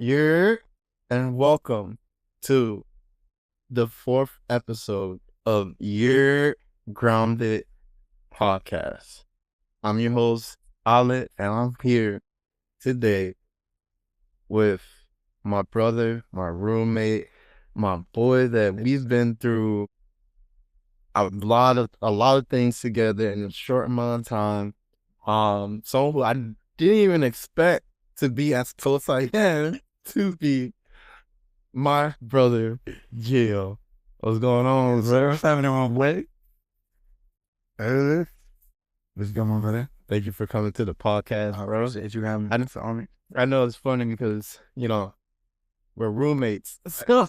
You're and welcome to the fourth episode of Your Grounded Podcast. I'm your host, Alet, and I'm here today with my brother, my roommate, my boy that we've been through a lot of things together in a short amount of time. Someone who I didn't even expect to be as close I am to be my brother, Gio. What's going on, bro? What's happening on way? What's going on, brother? Thank you for coming to the podcast, bro. Did you have on me? I know it's funny because, we're roommates. So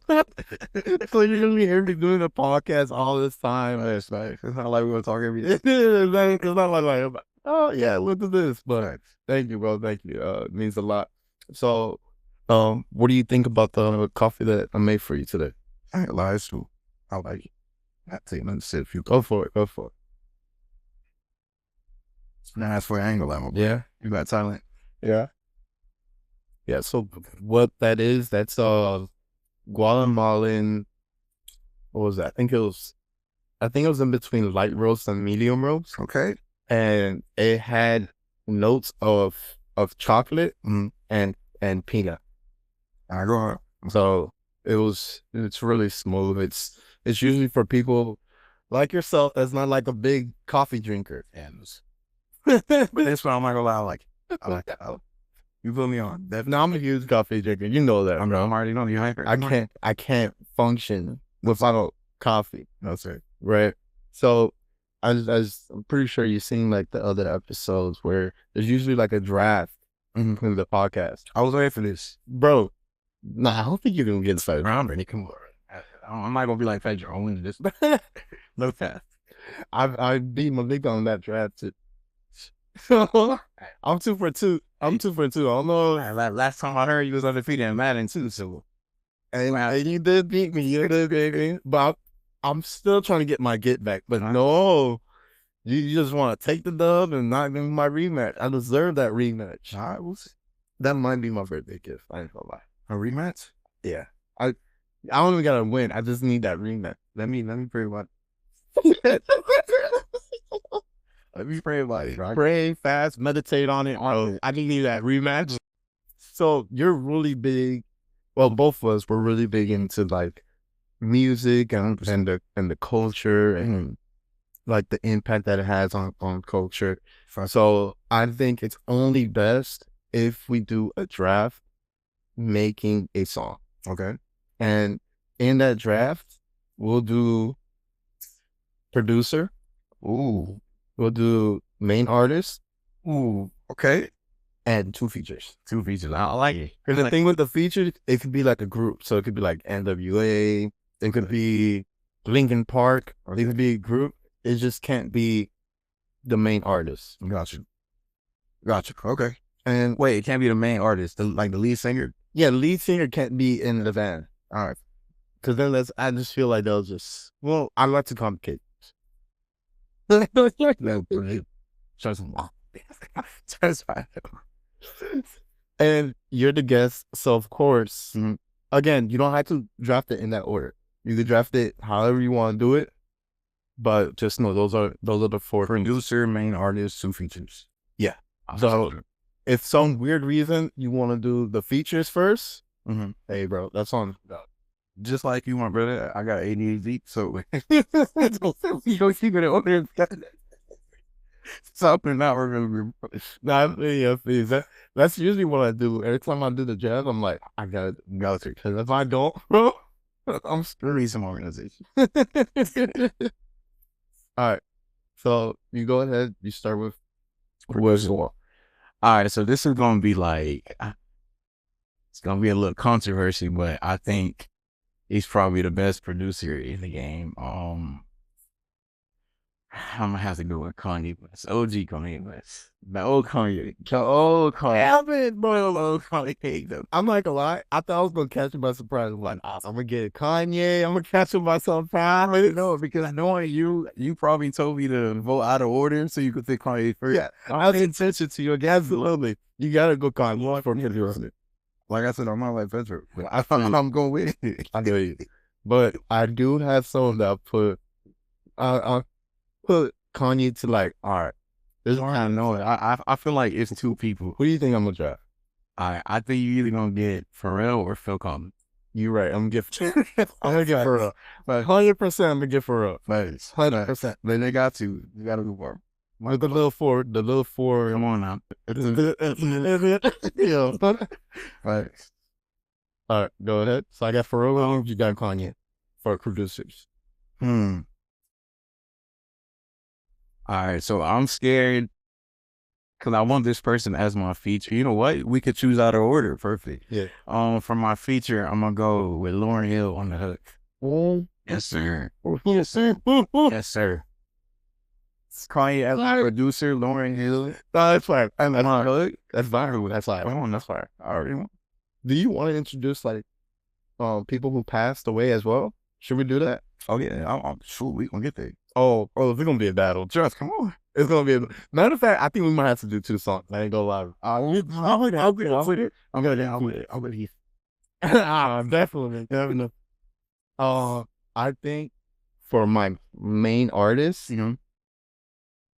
you're going to hear me doing the podcast all this time. It's not like we're gonna talk every day. It's not like, oh, yeah, look at this. But thank you, bro. Thank you. It means a lot. So, what do you think about the coffee that I made for you today? I ain't lie, it's true. I like it. I take another sip if you Go for it. Now that's for angle level. Yeah. You got silent. Yeah. Yeah, so what that is, that's Guatemalan, what was that? I think it was in between light roast and medium roast. Okay. And it had notes of chocolate and peanut. I go on. So it's really smooth. It's usually for people like yourself that's not like a big coffee drinker. But that's why I'm not gonna lie, I like that. You put me on. Now I'm a huge coffee drinker. You know that. I'm already know you hyper. I can't function without coffee. No sir. Right. So I'm pretty sure you've seen like the other episodes where there's usually like a draft in the podcast. I was waiting for this. Bro, nah, I don't think you're gonna get excited. I'm ready. Come on. I'm not gonna be like Pedro. I'm winning this. No path. I beat my nigga on that draft too. I'm 2 for 2. I don't know. Last time I heard you was undefeated in Madden too, so And you did beat me. But I'm still trying to get my get back. But no, you just want to take the dub and not give me my rematch. I deserve that rematch. all right, we'll see. That might be my birthday gift. I ain't gonna lie. A rematch? Yeah. I don't even gotta win. I just need that rematch. Let me pray about Let me pray about it, right? Pray, fast, meditate on it. I need that rematch. So you're really big. Well, both of us were really big into like music and the culture and like the impact that it has on culture. So I think it's only best if we do a draft making a song. Okay. And in that draft, we'll do producer. Ooh. We'll do main artist. Ooh. Okay. And 2 features. 2 features. I like it. Because the thing with the features, it could be like a group. So it could be like NWA. It could be Linkin Park. Or it could be a group. It just can't be the main artist. Gotcha. Okay. And wait, it can't be the main artist, the lead singer? Yeah, the lead singer can't be in the band. All right. Because then I just feel like they'll just, I like to complicate. And you're the guest, so of course, again, you don't have to draft it in that order. You can draft it however you want to do it, but just know those are the 4: producer, main artist, 2 features. Yeah. So if some weird reason you want to do the features first, hey bro, that's on. Just like you, my brother, I got ADHD, so you don't keep it order. Something not remember. Nah, yeah, please. That's usually what I do. Every time I do the jazz, I'm like, I gotta go through. Because if I don't, bro, I'm screwing some organization. All right. So you go ahead. You start with what's all right. So this is gonna be like, it's gonna be a little controversy, but I think he's probably the best producer in the game. I'm gonna have to go with Kanye West. OG Kanye West. The old Kanye. Damn it, bro. Old Kanye. I'm not gonna lie. I thought I was gonna catch him by surprise. I'm like, I'm gonna get Kanye. I'm gonna catch him by surprise. No, because I know you probably told me to vote out of order so you could pick Kanye first. Yeah, I was attention to you. Absolutely. You gotta go Kanye for me. Like I said, I'm not like Pedro, but I'm going with it. I feel you. But I do have some that I put Kanye to like, all right, this I know it. I feel like it's two people. who do you think I'm gonna draft? I think you either gonna get Pharrell or Phil Collins. You're right. I'm gonna get I'm gonna get Pharrell. But 100% I'm gonna get Pharrell. But 100%. Then they got to. You got to go for. Like the little four. Come on now. Yeah. Right. All right, go ahead. So I got Pharrell. You got Kanye for producers. All right. So I'm scared because I want this person as my feature. You know what? We could choose out of order. Perfect. Yeah. For my feature, I'm gonna go with Lauryn Hill on the hook. Yes, sir. Yes, sir. Yes, sir. Kanye as a producer, Lauryn Hill. No, that's fine. And that's fine. Hook. That's fine. That's fine. Come on, that's fine. I already want. Do you want to introduce like people who passed away as well? Should we do that? Oh yeah, I'm sure we gonna get there. Oh, it's gonna be a battle. Just come on. It's gonna be a matter of fact, I think we might have to do 2 songs. I ain't gonna lie. I'm with it. I'm with it. Definitely. I think for my main artist,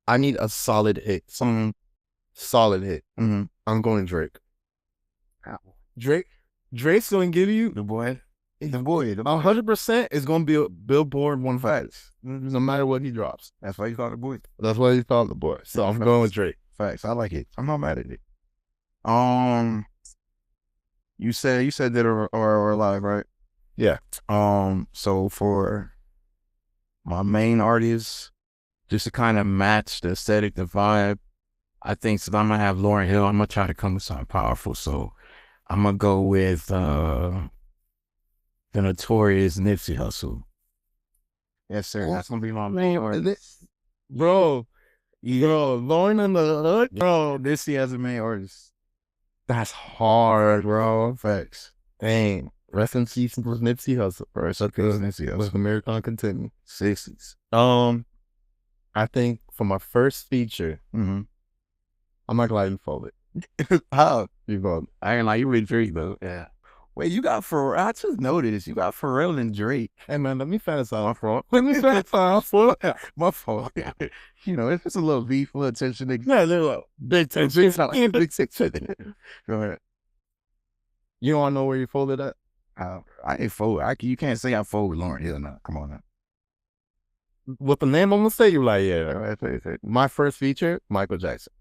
I need a solid hit. Some solid hit. I'm going Drake. Drake's gonna give you The boy. 100% is gonna be a Billboard 150, no matter what he drops. That's why you call it the boy. That's why he called the boy. So I'm going with Drake. Facts. I like it. I'm not mad at it. You said that or live, right? Yeah. So for my main artist, just to kind of match the aesthetic, the vibe, I think since I'm gonna have Lauryn Hill, I'm gonna try to come with something powerful. So I'm gonna go with the notorious Nipsey Hussle. Yes, sir. That's gonna be my main artist. Bro, Lauren on the hood, Bro, Nipsey as a main artist. that's hard, bro. Facts. Dang. Rest in peace with Nipsey Hussle. Rest in peace, Nipsey Hussle. With American Continue. 60s. I think for my first feature, I'm not gonna let you fold it. How? You vote. I ain't like you with Drake though. Yeah. Wait, you got Pharrell. I just noticed you got Pharrell and Drake. Hey man, let me finish off, bro. Let me finish off, bro. My fault. You know, it's just a little beef, a little tension. Yeah, little big tension. Big tension. Go ahead. You don't know where you folded at? I ain't fold. You can't say I fold with Lauryn Hill now. Come on now. With the name I'm gonna say, you like, yeah. My first feature, Michael Jackson.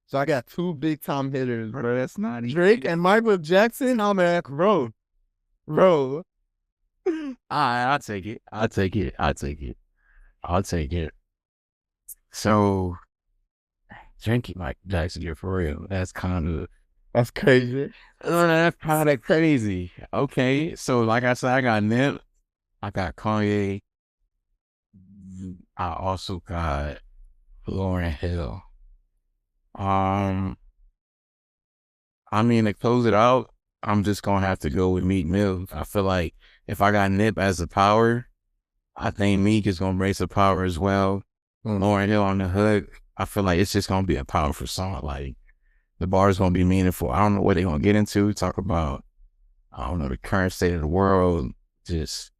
So I got 2 big time hitters, Bro, that's not Drake and Michael Jackson. I'm at bro. I'll take it. So, Drake and Michael Jackson, you're for real. That's crazy. That's kind of crazy. Okay, so like I said, I got Nip, I got Kanye, I also got Lauryn Hill. I mean, to close it out, I'm just gonna have to go with Meek Mill. I feel like if I got Nip as the power, I think Meek is gonna raise the power as well. Lauryn Hill on the hook, I feel like it's just gonna be a powerful song. Like the bar is gonna be meaningful. I don't know what they're gonna get into. Talk about, I don't know, the current state of the world, just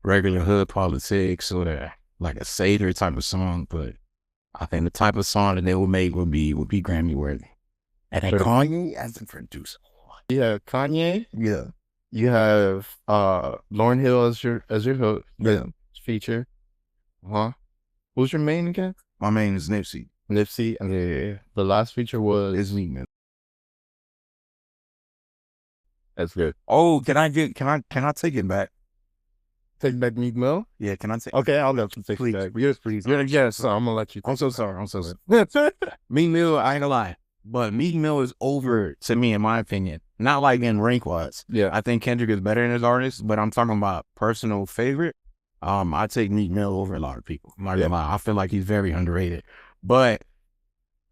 regular hood politics, or like a satyr type of song. But I think the type of song that they will make would be Grammy worthy. And then Kanye as the producer. Yeah, Kanye. Yeah. You have Lauryn Hill as your hook. Yeah. Feature. Who's your main again? My main is Nipsey. Nipsey. Yeah. The last feature was Meek Mill. That's good. Oh, can I take it back? Take back Meek Mill? Yeah, can I take Okay, I'll let you take please, it back. Yes, please. Yes, so I'm gonna let you. I'm so sorry. Meek Mill, I ain't gonna lie, but Meek Mill is over to me, in my opinion. Not like in rank wise. Yeah, I think Kendrick is better than his artist, but I'm talking about personal favorite. I take Meek Mill over a lot of people. I'm not gonna lie. I feel like he's very underrated. But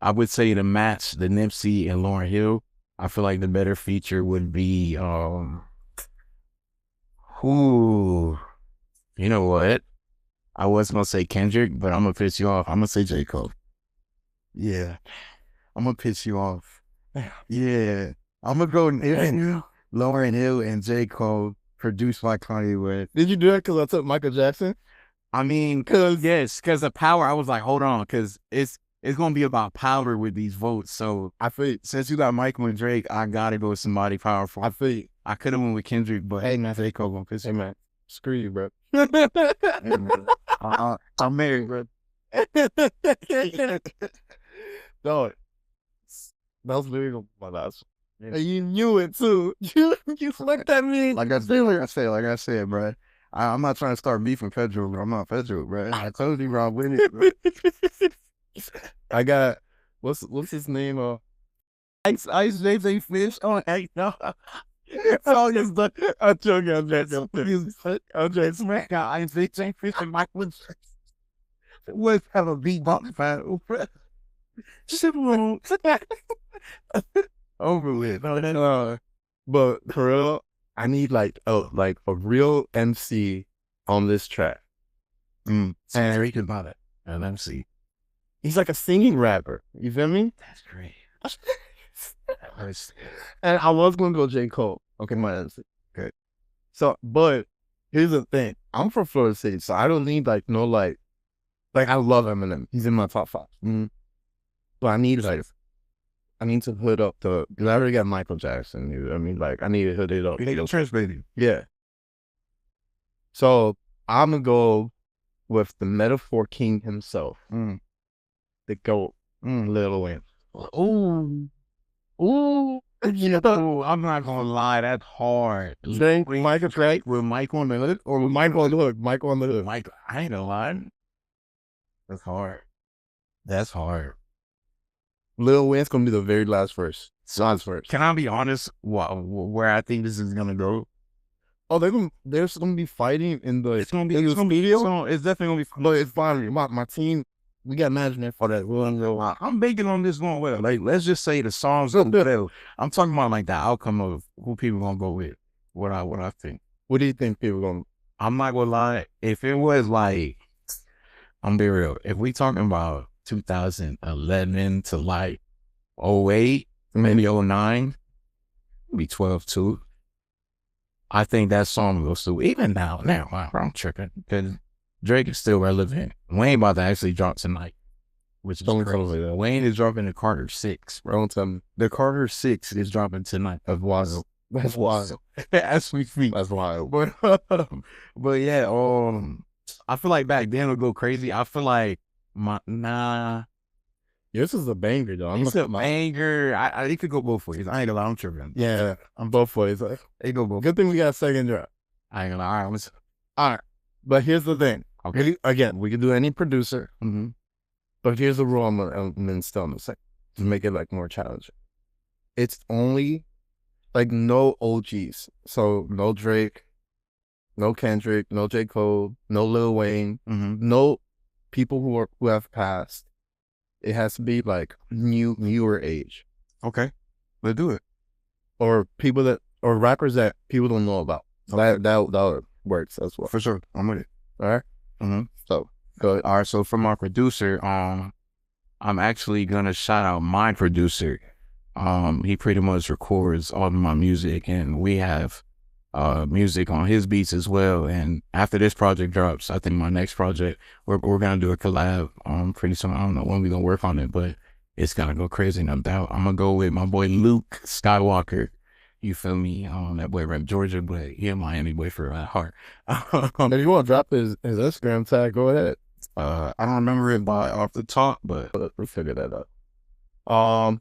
I would say to match the Nipsey and Lauryn Hill, I feel like the better feature would be you know what? I was gonna say Kendrick, but I'm gonna piss you off. I'm gonna say J. Cole. Yeah. I'm gonna piss you off. Yeah. I'm gonna go Lauryn Hill and J. Cole, produced by Kanye West. Did you do that because I took Michael Jackson? I mean, because of power, I was like, hold on, because it's gonna be about power with these votes. So I feel since you got Michael and Drake, I gotta go with somebody powerful. I feel I could have went with Kendrick, but Hey man, J. Cole gonna piss hey me. man, screw you, bro. I'm married, bro. No, that was literally my last. And you knew it too. You looked at me. Like I said, bro. I'm not trying to start beefing Pedro, bro. I'm not Pedro, bro. I told you, bro, I'm with it, bro. I got what's his name? Ice James ain't fish. Oh, hey, no. Oh, yes, I'm joking. I'm joking. Smack out Ice James ain't fish and Mike Woods. Let's have a beat box battle. Over with. But for real, I need like a real MC on this track. And read about it. And let me see. He's like a singing rapper. You feel me? That's great. And I was gonna go J. Cole. Okay, my answer. Okay. So, but here's the thing. I'm from Florida City, so I don't need like no like I love Eminem. He's in my top 5. But I need to hood up because I already got Michael Jackson. You know what I mean, like I need to hood it up. Translating. Yeah. So I'm gonna go with the metaphor king himself, the GOAT, Lil Wayne. Ooh. You know, I'm not gonna lie, that's hard. Think Michael Drake With Mike on the hook or with Michael on the hook? Michael on the hook. Mike, I ain't gonna lie. That's hard. That's hard. Lil Wayne's gonna be the very last verse. Last verse. Can I be honest? Where I think this is gonna go? Oh, they're gonna be fighting in the. It's gonna be. It's definitely gonna be. But it's fine. My team, we got imaginary for that. I'm banking on this going well. Like, let's just say the songs are good. I'm talking about like the outcome of who people gonna go with. What I think. What do you think people gonna? I'm not gonna lie. If it was like, I'm be real. If we talking about 2011 to like 08, maybe 09, be 12 too. I think that song goes through. Even now, I'm tripping because Drake is still relevant. Wayne about to actually drop tonight, which is crazy. Wayne is dropping the Carter 6, bro. Don't tell me. The Carter 6 is dropping tonight. That's wild. That's wild. As we speak. That's wild. But yeah, I feel like back then would go crazy. I feel like This is a banger, though. It's a banger. It could go both ways. I ain't gonna lie, I'm tripping. Yeah, I'm both ways. It go both. Good thing we got a second drop. I ain't gonna lie. All right. But here's the thing. Okay. Again, we can do any producer. But here's the rule I'm gonna instill in a second to make it like more challenging. It's only like no OGs. So no Drake, no Kendrick, no J. Cole, no Lil Wayne, no people who have passed. It has to be like newer age. Okay, let's do it. Or rappers that people don't know about. Okay. That works as well. For sure, I'm with it. All right. So go ahead. All right. So for my producer, I'm actually gonna shout out my producer. He pretty much records all of my music, and we have music on his beats as well. And after this project drops, I think my next project, we're gonna do a collab pretty soon. I don't know when we're gonna work on it, but it's gonna go crazy, no doubt. I'm gonna go with my boy Luke Skywalker. You feel me? That boy rep Georgia, but he a Miami boy for heart. If you want to drop his Instagram tag, go ahead. I don't remember it off the top, but we'll figure that out.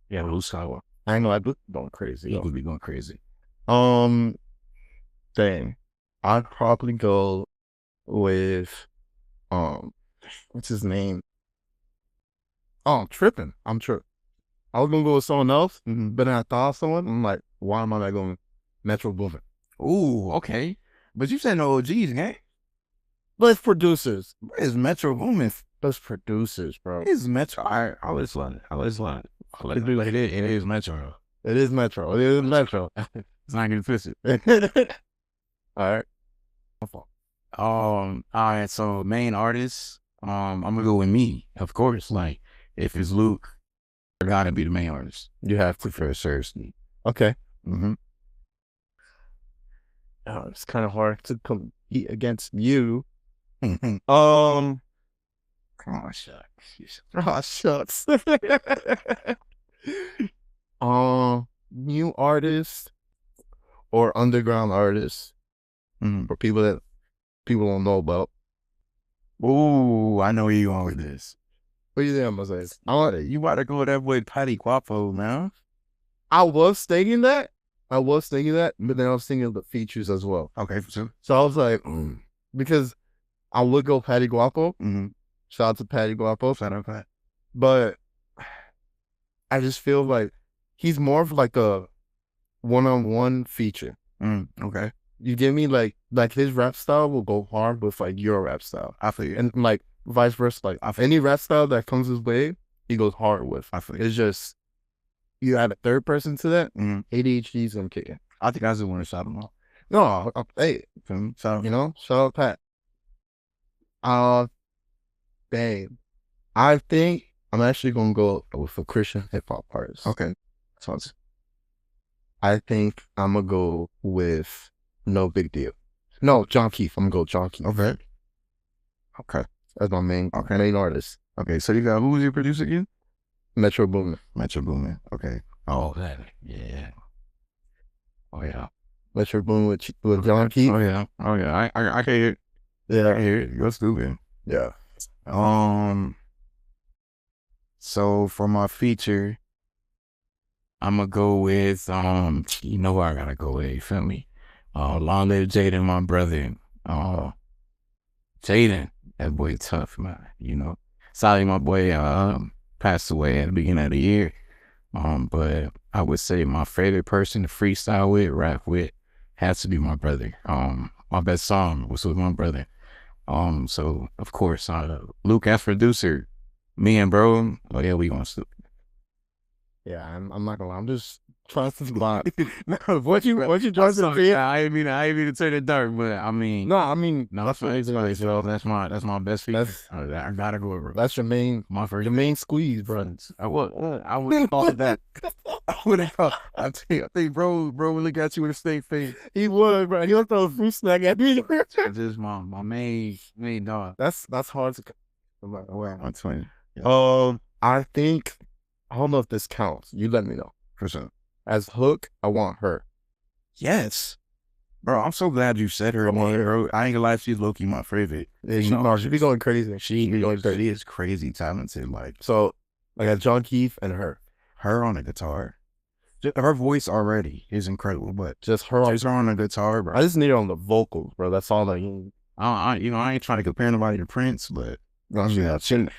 Yeah, Luke Skywalker. I ain't know Luke going crazy. He would be going crazy. Dang. I'd probably go with what's his name? Oh, I'm tripping. I was gonna go with someone else, but then I thought of someone. I'm like, why am I not going Metro Boomin? Ooh, okay. But you said no OGs, okay? But it's producers. It's Metro Boomin. That's producers, bro. It's Metro. I was lying. It is Metro. It is Metro. It is Metro. It's not getting twisted. All right. All right. So main artist, I'm gonna go with me, of course. Like if it's Luke, gotta be the main artist. You have to. For seriously. Okay. Mm-hmm. Oh, it's kind of hard to compete against you. Mm-hmm. Oh, shucks. Oh, shucks. New artists or underground artists for people that people don't know about. Ooh, I know where you going with this. What do you think I'm gonna say? You about to go with that boy Patty Guapo, man. I was thinking that, but then I was thinking of the features as well. Okay, for sure. So I was like, because I would go Patty Guapo. Mm-hmm. Shout out to Patty Guapo. Shout out Pat. But I just feel like he's more of like a one-on-one feature. Okay. You get me? Like his rap style will go hard with like your rap style. I feel you. And like vice versa. Like any rap style that comes his way, he goes hard with. I feel you. It's just you add a third person to that, ADHD's gonna kick in. I think I just want to shout him out. No, hey, Shout out Pat. Dang. I think I'm actually gonna go with a Christian hip hop artist. Okay. So I think I'm gonna go with No Big Deal. No, John Keith. I'm gonna go John Keith. Okay. That's my main artist. Okay, so you got, who was your producer again? Metro Boomin. Okay. Oh, that. Yeah. Oh yeah. Metro Boomin with John Keith. Oh yeah. I can hear it. Yeah. I can hear it. You're stupid. Yeah. So for my feature, I'm gonna go with you know who I gotta go with, you feel me? Long live Jaden, my brother. Jaden, that boy tough, man. You know. Sorry my boy passed away at the beginning of the year. But I would say my favorite person to freestyle with, rap with, has to be my brother. My best song was with my brother. So of course, Luke as producer, me and bro, oh yeah, we gonna stupid. Yeah, I'm not gonna lie. I'm just trying to survive. What you trying to be? I ain't mean to turn it dark, but I mean, that's that's my best feature. I gotta go with bro. That's your main squeeze, bro. I would call that. I think bro really got you with a steak face. He would, bro. He would throw a fruit snack at me. That's just my main dog. That's hard to. I'm 20. Yeah. I think I don't know if this counts. You let me know. For sure. As Hook, I want her. Yes. Bro, I'm so glad you said her. Bro. I ain't gonna lie, she's low-key my favorite. Yeah, she be going crazy. She is crazy talented. Like, so, I got John Keith and her. Her on the guitar. Her voice already is incredible, but just her on the guitar, bro. I just need her on the vocals, bro. That's all I need. I ain't trying to compare nobody to Prince, but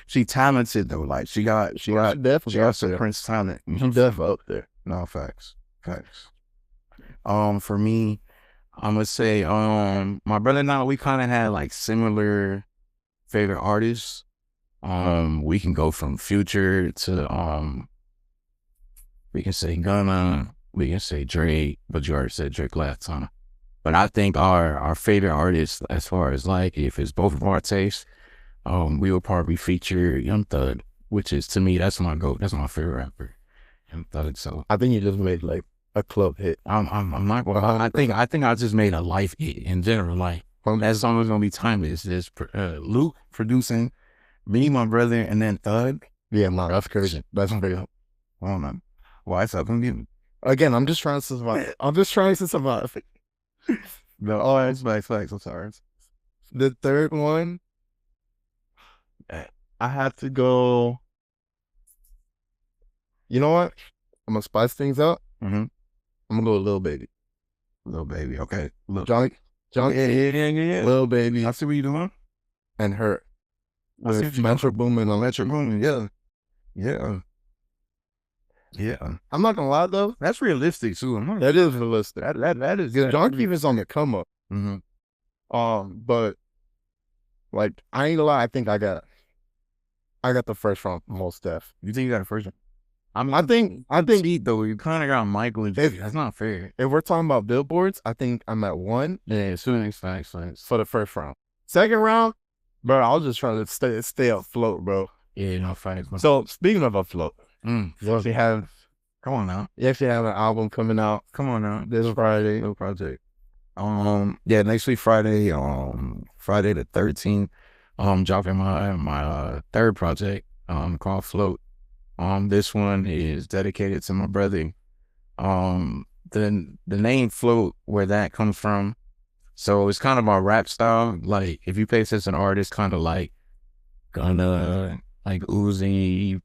she talented though. Like she got some Prince talent. She definitely up there. No, facts. For me, I'm gonna say my brother and I, we kind of had like similar favorite artists. We can go from Future to we can say Gunna, we can say Drake, but you already said Drake last time. But I think our favorite artists, as far as like if it's both of our tastes, we would probably feature Young Thug, which is, to me, that's my goat. That's my favorite rapper, Young Thug. So I think you just made like a club hit. I'm not gonna. I think I just made a life hit in general. Like that song is gonna be timeless. There's Luke producing, me, my brother, and then Thug. Yeah, man, that's crazy. That's very. I don't know. Why it's up and again. I'm just trying to survive. No, that's my flex. I'm sorry. The third one, I have to go. You know what? I'm gonna spice things up. I'm gonna go with Lil Baby. Okay. John. Yeah. Lil Baby. I see what you doing. And her. Metro Boomin. Yeah. I'm not gonna lie though. That's realistic too. That is realistic. That is good. John Keith is on the come up. But like I ain't gonna lie, I think I got the first round most def. You think you got the first one? I think though, you kind of got Michael and Jay. That's not fair. If we're talking about billboards, I think I'm at 1. Yeah, facts. For the first round. Second round, bro, I was just trying to stay afloat, bro. Yeah, no facts. So speaking of afloat, You actually have, Come on now. you actually have an album coming out Come on now. this Friday. No project. Yeah, next week Friday, Friday the 13th, dropping my third project, called Float. This one is dedicated to my brother. The name Float, where that comes from. So it's kind of my rap style. Like if you pay attention to artists, kind of like Gunna, like Uzi,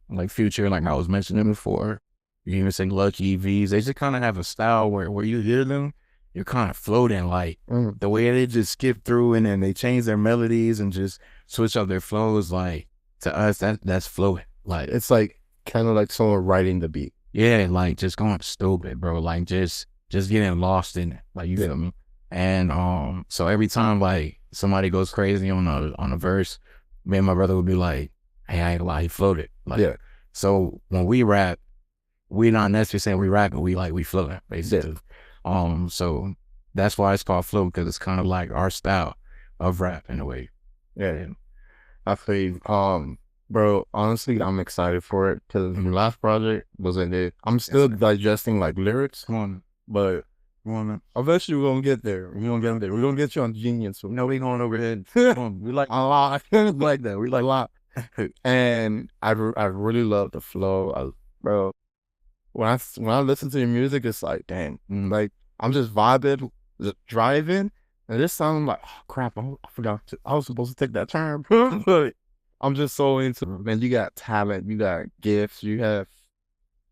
like Future, like I was mentioning before. You even say Lucky V's. They just kind of have a style where you hear them, you're kind of floating. Like the way they just skip through and then they change their melodies and just switch up their flows. Like to us, that's floating. Like It's like kind of like someone writing the beat. yeah, like just going stupid, bro. Like just getting lost in it. Like you feel me? And so every time like somebody goes crazy on a verse, me and my brother would be like, "Hey, I ain't gonna lie, he floated." Like, Yeah. so when we rap, we not necessarily saying we rap, but we floating basically. So that's why it's called float, because it's kind of like our style of rap in a way. Yeah. I feel bro, honestly, I'm excited for it because the last project wasn't it. I'm still digesting like lyrics, Come on, but come on, man. eventually we're gonna get there. We're gonna get there. We're gonna get you on Genius. So No, we going overhead. Come on, we like a lot. like that. We A like lot. And I really love the flow. Bro, when I listen to your music, it's like, dang, like I'm just vibing, just driving, and this song, I'm like, oh crap, I forgot. I was supposed to take that turn. But I'm just so into it, man. You got talent, you got gifts, you have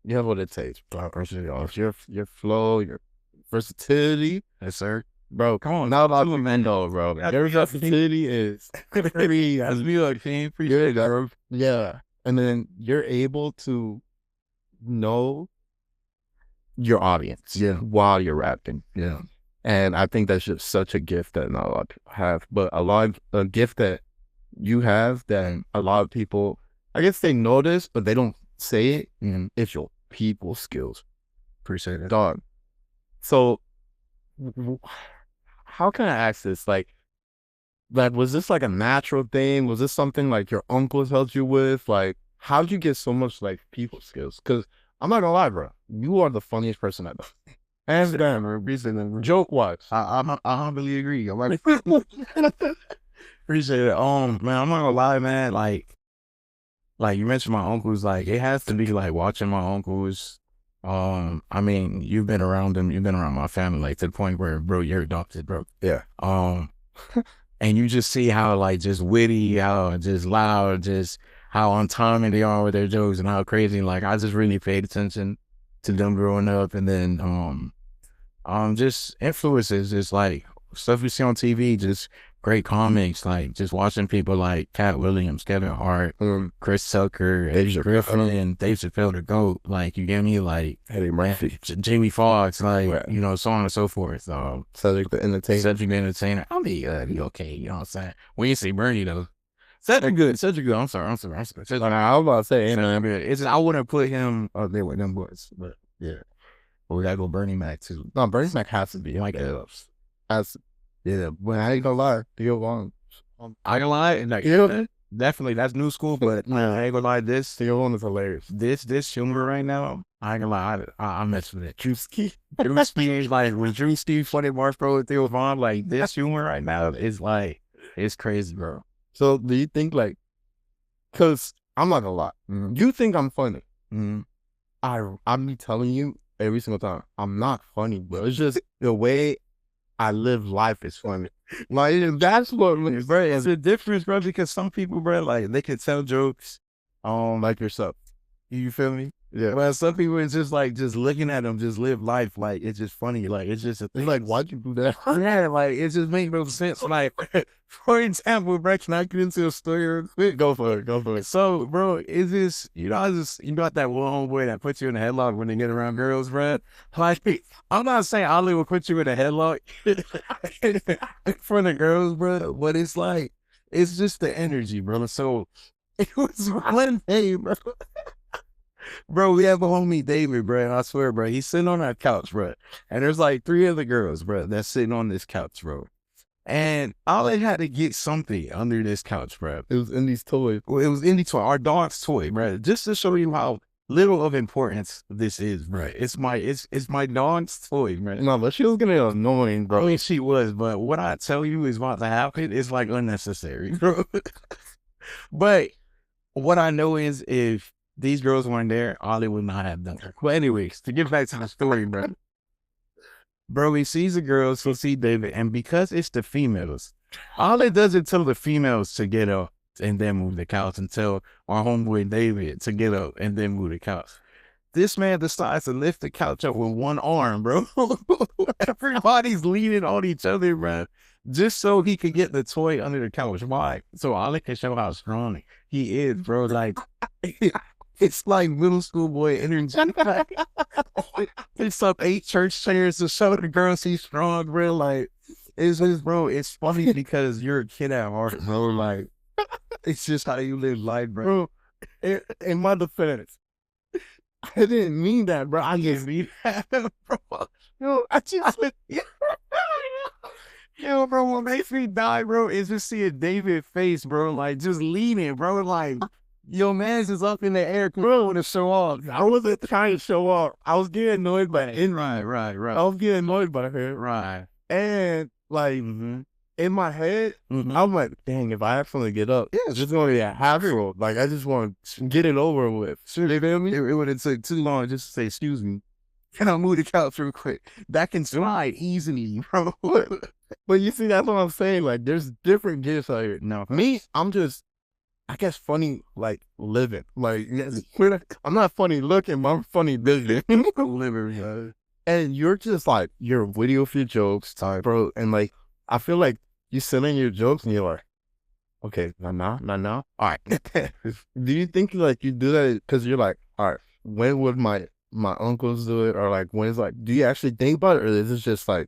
what it takes, bro. Your flow, your versatility, yes, sir. bro. Come on, Now about Super Mendo, bro. your versatility is pretty. That's me, like, team. You're Appreciate that, bro. yeah, and then you're able to know your audience, while you're rapping. Yeah. And I think that's just such a gift that not a lot of people have, but a gift that you have that a lot of people, I guess they notice, but they don't say it. It's your people skills, Appreciate it. dog. So, how can I ask this? Like, was this like a natural thing? Was this something like your uncles helped you with? Like, how'd you get so much like people skills? Because I'm not gonna lie, bro, you are the funniest person I know. Hands down, bro. Joke wise. I humbly agree. I'm like, appreciate it. Man, I'm not gonna lie, man. Like you mentioned my uncles, like it has to be like watching my uncles. I mean, you've been around them, you've been around my family, like to the point where, bro, you're adopted, bro. Yeah. And you just see how like just witty, how just loud, just how on timing they are with their jokes and how crazy. Like I just really paid attention to them growing up, and then just influences, just like stuff you see on TV, just great comics, like just watching people like Cat Williams, Kevin Hart, Chris Tucker, Asia Griffin, Dave Chappelle, the GOAT, like you get me, like Eddie Murphy, Jamie Foxx, like right. you know, so on and so forth. Cedric the Entertainer. Cedric the Entertainer. I'll be okay, you know what I'm saying? We ain't see Bernie though. Cedric good. I'm sorry. I was about to say, it's just, I wouldn't put him up there with them boys, but yeah. But we gotta go Bernie Mac too. No, Bernie Mac has to be like yeah. But I ain't gonna lie, Theo Vaughn. I ain't gonna lie, like definitely that's new school, but I ain't gonna lie, Theo Vaughn is hilarious. This humor right now, I ain't gonna lie, I mess with it. Drewski. Drewski, like when Drewski, Funny Marshall, with Theo Vaughn, like this humor right now is like, it's crazy, bro. So do you think like, cause I'm not gonna lie, you think I'm funny. I'm be telling you every single time, I'm not funny, bro. It's just the way I live life is funny. Like that's what, bro. It's a difference, bro. Because some people, bro, like they can tell jokes, like yourself. You feel me? Yeah. Well, some people it's just like just looking at them, just live life. Like it's just funny. Like it's just a thing. Like, why'd you do that? Yeah, like it just makes no sense. Like, for example, bro, can I get into a story real quick? Go for it. So, bro, is this you got that one homeboy that puts you in a headlock when they get around girls, bro? Like, I'm not saying Ali will put you in a headlock in front of girls, bro, but it's like it's just the energy, bro. So it was one day, bro. Bro, we have a homie, David, bro, and I swear, bro, he's sitting on our couch, bro, and there's like 3 other girls, bro, that's sitting on this couch, bro, And Ollie had to get something under this couch, bro. It was in these toys. Well, it was indie toy, our dog's toy, bro. Just to show you how little of importance this is, bro. It's my dog's toy, man. No, but she was getting annoying, I bro. mean, she was, but what I tell you is about to happen is like unnecessary, bro. But what I know is if these girls weren't there, Ollie would not have done it. But anyways, to get back to the story, bro. Bro, he sees the girls, he'll see David, and because it's the females, Ollie doesn't tell the females to get up and then move the couch and tell our homeboy David to get up and then move the couch. This man decides to lift the couch up with one arm, bro. Everybody's leaning on each other, bro, just so he could get the toy under the couch. Why? So Ollie can show how strong he is, bro. Like, it's like middle school boy energy. It's up 8 church chairs to show the girls he's strong, bro. Like, it's just, bro, it's funny because you're a kid at heart, bro. Like, it's just how you live life, bro. In my defense, I didn't mean that, bro. I just mean that, bro. Yo, I just Yo, bro, what makes me die, bro, is just seeing David's face, bro, like, just leaning, bro, like, yo, man's just up in the air, bro, to show off. I wasn't trying to show off. I was getting annoyed by it. Right. I was getting annoyed by her. Right. And, like, in my head, I'm like, dang, if I actually get up, it's just going to be a hassle. Like, I just want to get it over with. Sure, you feel me? It would have took too long just to say, excuse me, can I move the couch real quick? That can slide easily, bro. But you see, that's what I'm saying. Like, there's different gifts out here. No, me, I'm just, I guess, funny, like, living. Like, I'm not funny looking, but I'm funny living. Living, and you're just like, you're witty with your jokes, bro. And, like, I feel like you send in your jokes and you're like, okay, not now. All right. Do you think, like, you do that because you're like, all right, when would my uncles do it? Or, like, when it's like, do you actually think about it? Or is it just like,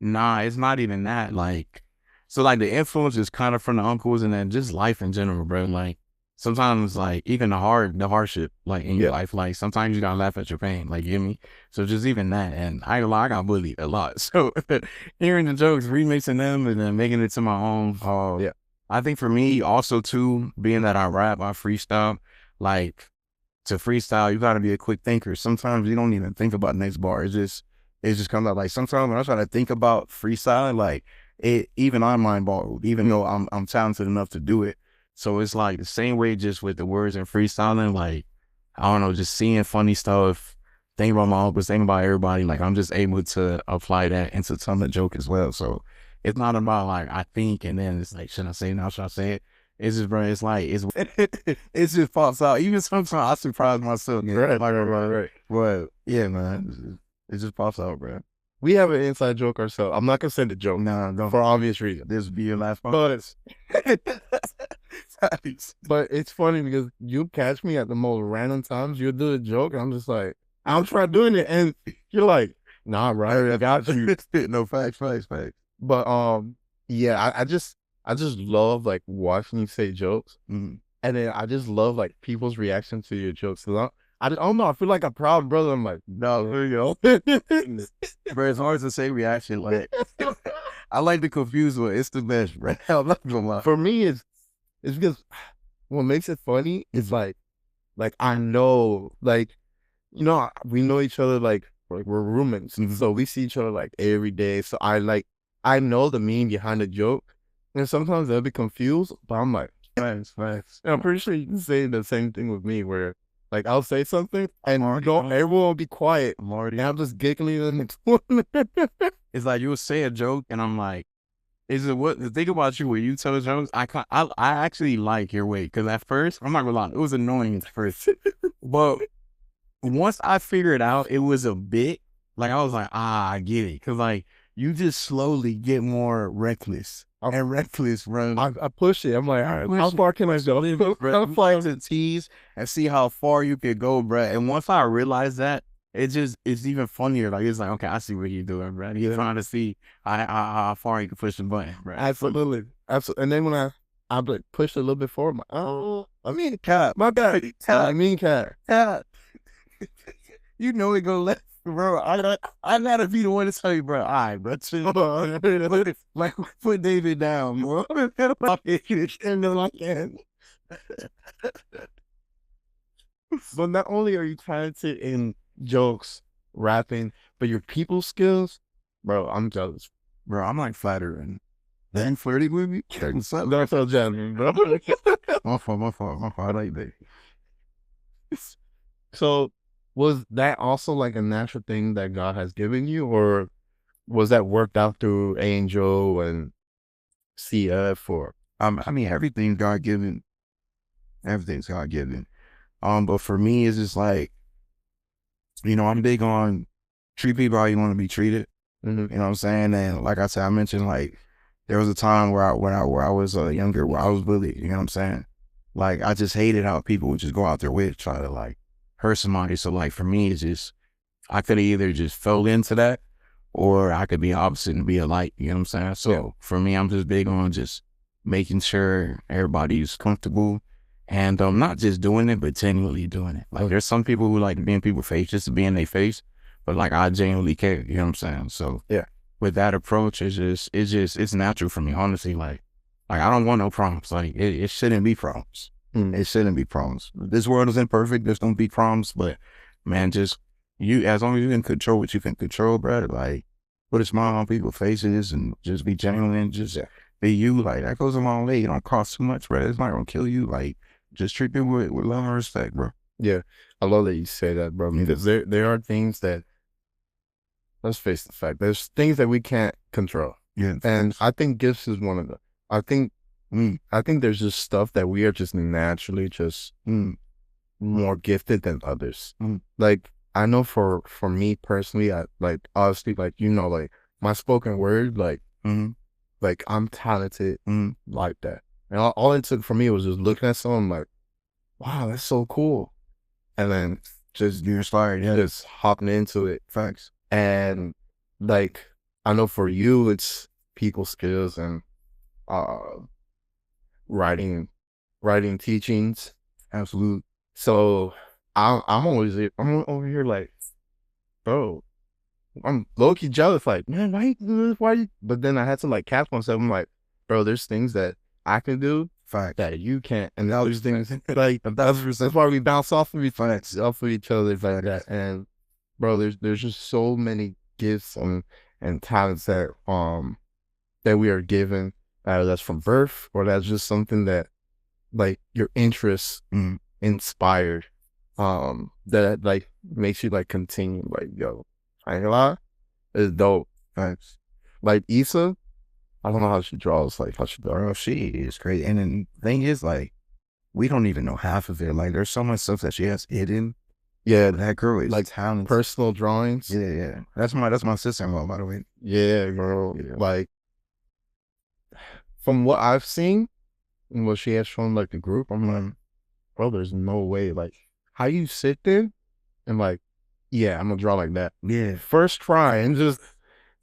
nah, it's not even that. Like, so like the influence is kind of from the uncles and then just life in general, bro. Like sometimes like even the hardship like in your life, like sometimes you gotta laugh at your pain, like you get me? So just even that. And I got bullied a lot. So hearing the jokes, remixing them and then making it to my own. I think for me also too, being that I rap, I freestyle, like to freestyle, you gotta be a quick thinker. Sometimes you don't even think about the next bar. It just comes out. Like sometimes when I try to think about freestyling, like even I'm mind boggled, even though I'm talented enough to do it. So it's like the same way just with the words and freestyling, like, I don't know, just seeing funny stuff, thinking about my uncles, thinking about everybody, like I'm just able to apply that into some of the joke as well. So it's not about like, I think, and then it's like, should I say it now? Should I say it? It's just, bro, it's like, it just pops out. Even sometimes I surprise myself. Right. But yeah, man. It just pops out, bro. We have an inside joke ourselves. I'm not gonna send a joke. No, don't. For obvious reasons. This will be your last one. But it's funny because you catch me at the most random times. You'll do a joke, and I'm just like, I'm trying doing it, and you're like, nah, right, I got you. No, facts. But yeah, I just love like watching you say jokes, and then I just love like people's reaction to your jokes. So I don't know. I feel like a proud brother. I'm like, no, there you go. Bro, it's hard to say reaction. Like, I like to confuse one. It's the best, bro. I'm not gonna lie. For me, it's because what makes it funny is like I know, like, you know, we know each other like we're roommates, so we see each other like every day. So I know the meaning behind the joke, and sometimes they'll be confused, but I'm like, thanks. And I'm pretty sure you can say the same thing with me, where like I'll say something and everyone will be quiet. And I'm just giggling in the corner. It's like you'll say a joke and I'm like, is it what the thing about you when you tell jokes? I actually like your way, because at first, I'm not gonna lie, it was annoying at first. But once I figured out it was a bit, like I was like, I get it. Cause like you just slowly get more reckless. And reckless, bro. I push it. I'm like, all right, how far can I go? I'm flying to tease and see how far you could go, bro. And once I realized that, it's even funnier. Like, it's like, okay, I see what you're doing, bro. You're trying to see how far you can push the button, bro. Absolutely. And then when I like push a little bit forward, I'm like, oh, I mean, cat. My bad. I mean, cat. You know it go left. bro, I gotta be the one to tell you, bro. All right, bro. Chill. Like, put David down, bro. And then like that. But not only are you talented in jokes, rapping, but your people skills, bro, I'm jealous. Bro, I'm like flattering. Then flirty with me? That's so jealous, bro. My fault. I like that. So was that also like a natural thing that God has given you, or was that worked out through Angel and CF or I mean, everything's God given. Everything's God given. But for me, it's just like, you know, I'm big on treat people how you want to be treated. You know what I'm saying? And like I said, I mentioned like there was a time where I was younger, where I was bullied. You know what I'm saying? Like I just hated how people would just go out their way to try to like hurt somebody. So like for me, it's just I could either just fell into that, or I could be opposite and be a light. You know what I'm saying? So for me, I'm just big on just making sure everybody's comfortable. And not just doing it, but genuinely doing it. Like there's some people who like being people's face just to be in their face, but like I genuinely care. You know what I'm saying? So Yeah. with that approach, it's natural for me. Honestly, like I don't want no problems. Like it shouldn't be problems. It shouldn't be problems. This world is imperfect. There's gonna be problems, but man, just you as long as you can control what you can control, bro. Like put a smile on people's faces and just be genuine and just be you. Like that goes a long way. It don't cost too much, bro. It's not gonna kill you. Like just treat people with love and respect, bro. Yeah, I love that you say that, bro. Because there are things that, let's face the fact, there's things that we can't control. Yeah, and I think gifts is one of them. I think there's just stuff that we are just naturally just more gifted than others. Like I know for me personally, I like obviously like like my spoken word, like like I'm talented like that. And all it took for me was just looking at someone like, wow, that's so cool. And then just you're inspired. Yeah, just hopping into it. facts. And like, I know for you, it's people skills and writing teachings. Absolute. So I'm over here like, bro, I'm low key jealous. Like, man, why you do this? Why you? But then I had to like catch myself. I'm like, bro, there's things that I can do Fact. that you can't, and there's things like that's why we bounce off of each other like that. And bro, there's just so many gifts and talents that that we are given, that's from birth, or that's just something that like your interests inspired, that like makes you like continue. Like, yo, I ain't gonna lie, it's dope. Facts. Like Issa, I don't know how she draws. Like how she draws. She is crazy. And then the thing is, like, we don't even know half of it. Like, there's so much stuff that she has hidden. Yeah, that girl is like talented. Personal drawings. Yeah. That's my sister-in-law, by the way. Yeah, bro. Yeah. Like, from what I've seen and what she has shown like the group, I'm like, bro, there's no way. Like, how you sit there and like, yeah, I'm gonna draw like that. Yeah. First try and just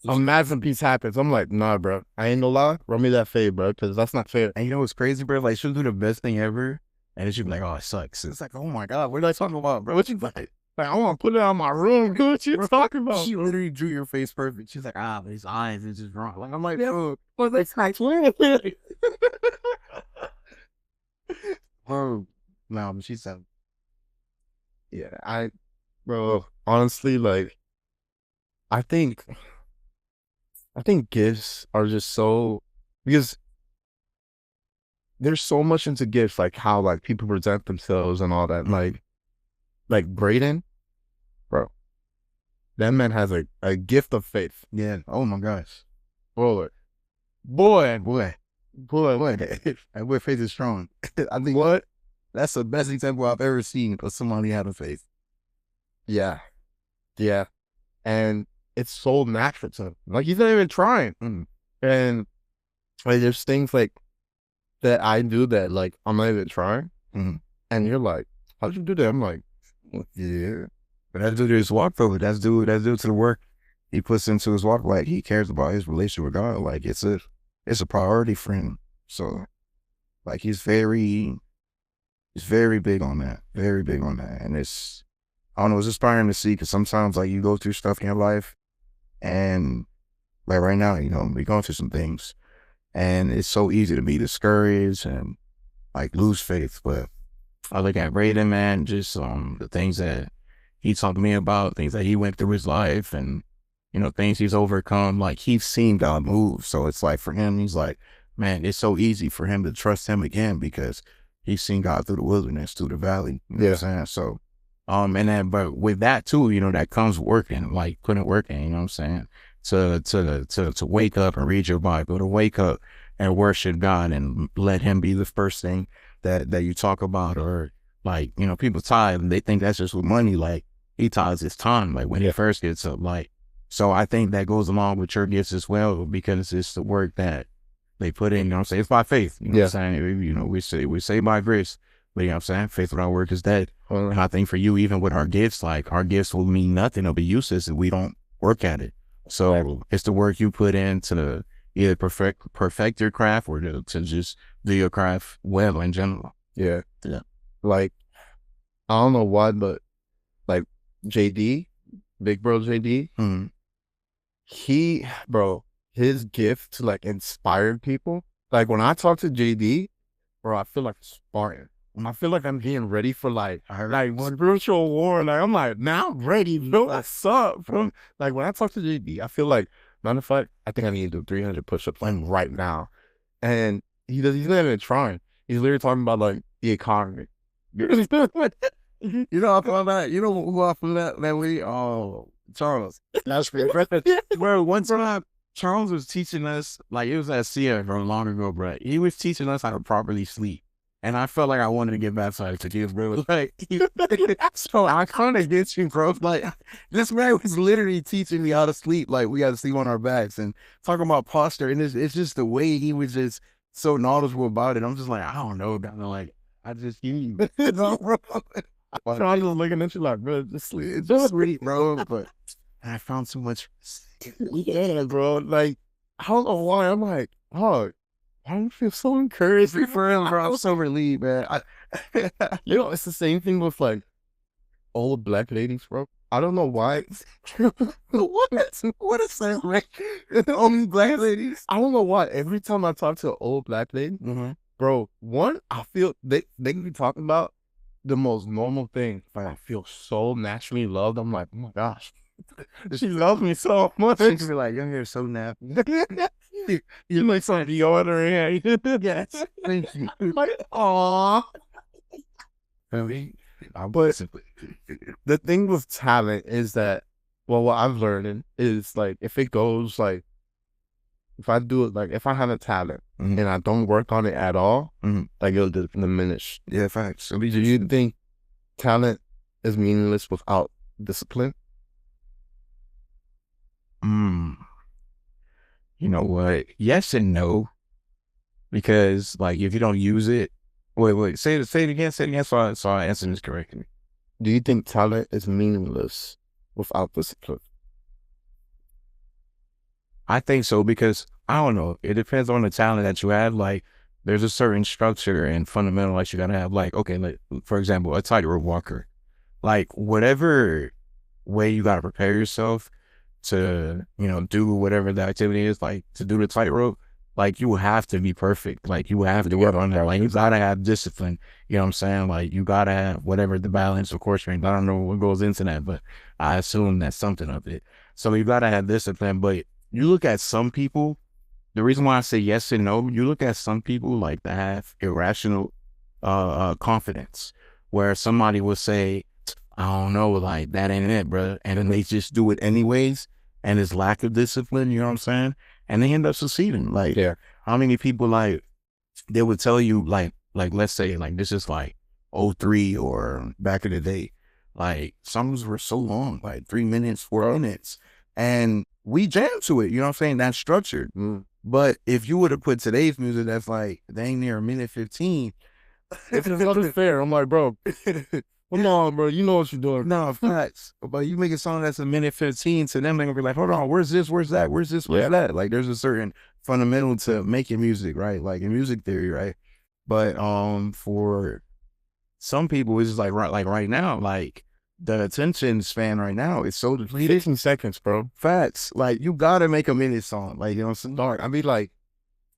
a masterpiece happens. I'm like, nah, bro. I ain't gonna lie. Run me that fade, bro, because that's not fair. And you know what's crazy, bro? Like, she'll do the best thing ever, and then she'll be like, oh, it sucks. It's like, oh my God, what are I talking about, bro? What you like? Like, I want to put it on my room. What you talking about? She literally drew your face perfect. She's like, but his eyes is just wrong. Like, I'm like, Yeah. well, that's nice. Oh, no, but she said, yeah, bro, honestly, like, I think gifts are just so, because there's so much into gifts, like how like people present themselves and all that. Like Braden, bro, that man has a gift of faith. Yeah. Oh my gosh. Boy. And where faith is strong. I think that's the best example I've ever seen of somebody having faith. Yeah. And it's so natural to him. Like, he's not even trying. And like, there's things like that I do that like I'm not even trying. And you're like, how'd you do that? I'm like, yeah. But that's due to his walk, though. That's due to the work he puts into his walk. Like, he cares about his relationship with God. Like, it's a priority for him. So, like, he's very big on that. Very big on that. And I don't know, it's inspiring to see because sometimes like you go through stuff in your life and like right now, you know, we're going through some things and it's so easy to be discouraged and like lose faith. But I look at Braden, man, just the things that he talked to me about, things that he went through his life and, you know, things he's overcome, like he's seen God move. So it's like for him, he's like, man, it's so easy for him to trust him again because he's seen God through the wilderness, through the valley. You know what I'm saying? So, and then, but with that too, you know, that comes working, like putting work in, you know what I'm saying? To wake up and read your Bible, to wake up and worship God and let him be the first thing that you talk about. Or like, you know, people tithe and they think that's just with money. Like he tithes his time, like when he first gets up, like, so I think that goes along with your gifts as well, because it's the work that they put in, you know what I'm saying? It's by faith, you know what I'm saying? You know, we say by grace, but you know what I'm saying? Faith without work is dead. And I think for you, even with our gifts, like our gifts will mean nothing. It'll be useless if we don't work at it. So it's the work you put in to either perfect your craft or to just do your craft well in general. Yeah. Like, I don't know why, but like JD, big bro JD, his gift to like inspire people. Like when I talk to JD, bro, I feel like Spartan. I feel like I'm getting ready for like spiritual war. Like I'm like, now I'm ready, bro. What's up, bro? Like when I talk to JD, I feel like, matter of fact, I think I need to do 300 push-ups like right now. And he's not even trying. He's literally talking about like the economy. You know, I thought that, you know who I feel that we, Charles. That's great. Bro, one time Charles was teaching us, like it was at Sia from long ago, bro. He was teaching us how to properly sleep. And I felt like I wanted to get baptized to give, bro. Like, so I kind of get you, bro. Like, this man was literally teaching me how to sleep. Like, we got to sleep on our backs and talking about posture. And it's just the way he was just so knowledgeable about it. I'm just like, I don't know, kind of like, I just, you know, bro. Charles was looking at you like, bro, just sleep. It's just sweet, bro. But I found so much. Yeah, bro. Like, I don't know why. I'm like, oh, I don't feel so encouraged for him, bro. I was so relieved, man. You know, it's the same thing with like old black ladies, bro. I don't know why. What is that, right? Old black ladies? I don't know why. Every time I talk to an old black lady, bro, one, I feel they can be talking about the most normal thing, but I feel so naturally loved. I'm like, oh my gosh, she loves me so much. She can be like, your hair is so nappy. You like some deodorant. Yes. Thank you. Like, aw. But the thing with talent is that, well, what I'm learning is like, if it goes like, if I do it, like if I have a talent and I don't work on it at all, like it'll diminish. Yeah, facts. So do you think talent is meaningless without discipline? You know what? Yes and no. Because like if you don't use it, wait, say it again, so I answer this correctly. Do you think talent is meaningless without discipline? I think so, because I don't know. It depends on the talent that you have. Like there's a certain structure and fundamental that you gotta have. Like, okay, like for example, a tightrope walker. Like whatever way you gotta prepare yourself to, you know, do whatever the activity is, like to do the tightrope, like you have to be perfect. Like you have to work on that. Like you gotta have discipline. You know what I'm saying? Like you gotta have whatever the balance of course range. I don't know what goes into that, but I assume that's something of it. So you gotta have discipline. But you look at some people, the reason why I say yes and no, you look at some people like that have irrational confidence, where somebody will say, I don't know, like that ain't it, bro. And then they just do it anyways. And it's lack of discipline, you know what I'm saying? And they end up succeeding. Like, how many people, like, they would tell you, like, let's say, like, this is like '03 or back in the day. Like, songs were so long, like 3 minutes, 4 minutes. And we jammed to it, you know what I'm saying? That's structured. But if you would have put today's music that's like dang near a minute 15, it's not fair. I'm like, bro, come on, bro. You know what you're doing. No, facts. But you make a song that's a minute 15, to them, they're gonna be like, hold on, where's this? Where's that? Where's this? Where's that? Like, there's a certain fundamental to making music, right? Like in music theory, right? But for some people, it's just like right now, like the attention span right now is so depleted. 15 seconds, bro. Facts. Like you gotta make a minute song. Like, you know what I'm saying? Dog, I be like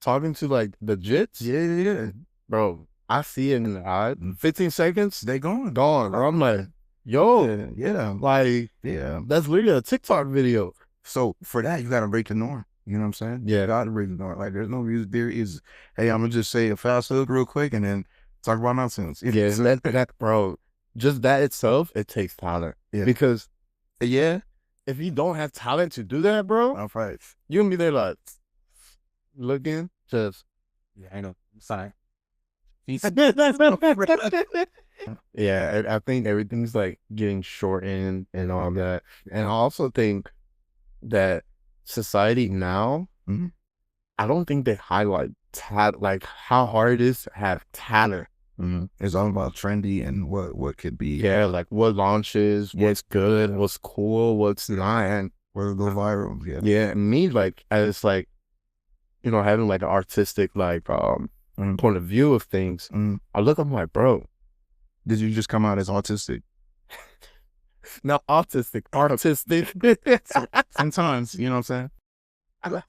talking to like the jits. Yeah. Bro, I see it in the eye. 15 seconds, They gone. gone. Bro. I'm like, yo, Yeah. like, Yeah. that's literally a TikTok video. So for that, you gotta break the norm. You know what I'm saying? Yeah. You gotta break the norm. Like there's no music there is, hey, I'm gonna just say a fast hook real quick and then talk about nonsense. Yeah, that bro, just that itself, it takes talent. Yeah. Because Yeah. if you don't have talent to do that, bro, I'm right. you're gonna be there like looking, just Yeah, I know. Sorry. yeah. I think everything's like getting shortened and all that. And I also think that society now, Mhm. I don't think they highlight like how hard it is to have talent. It's all about trendy and what could be. Yeah, like what launches, what's good, what's cool, what's not, and What'll go viral. Yeah. yeah, me like as like, you know, having like an artistic like point of view of things. I look, I'm like, bro, Did you just come out as autistic? not autistic, artistic. Sometimes, you know what I'm saying?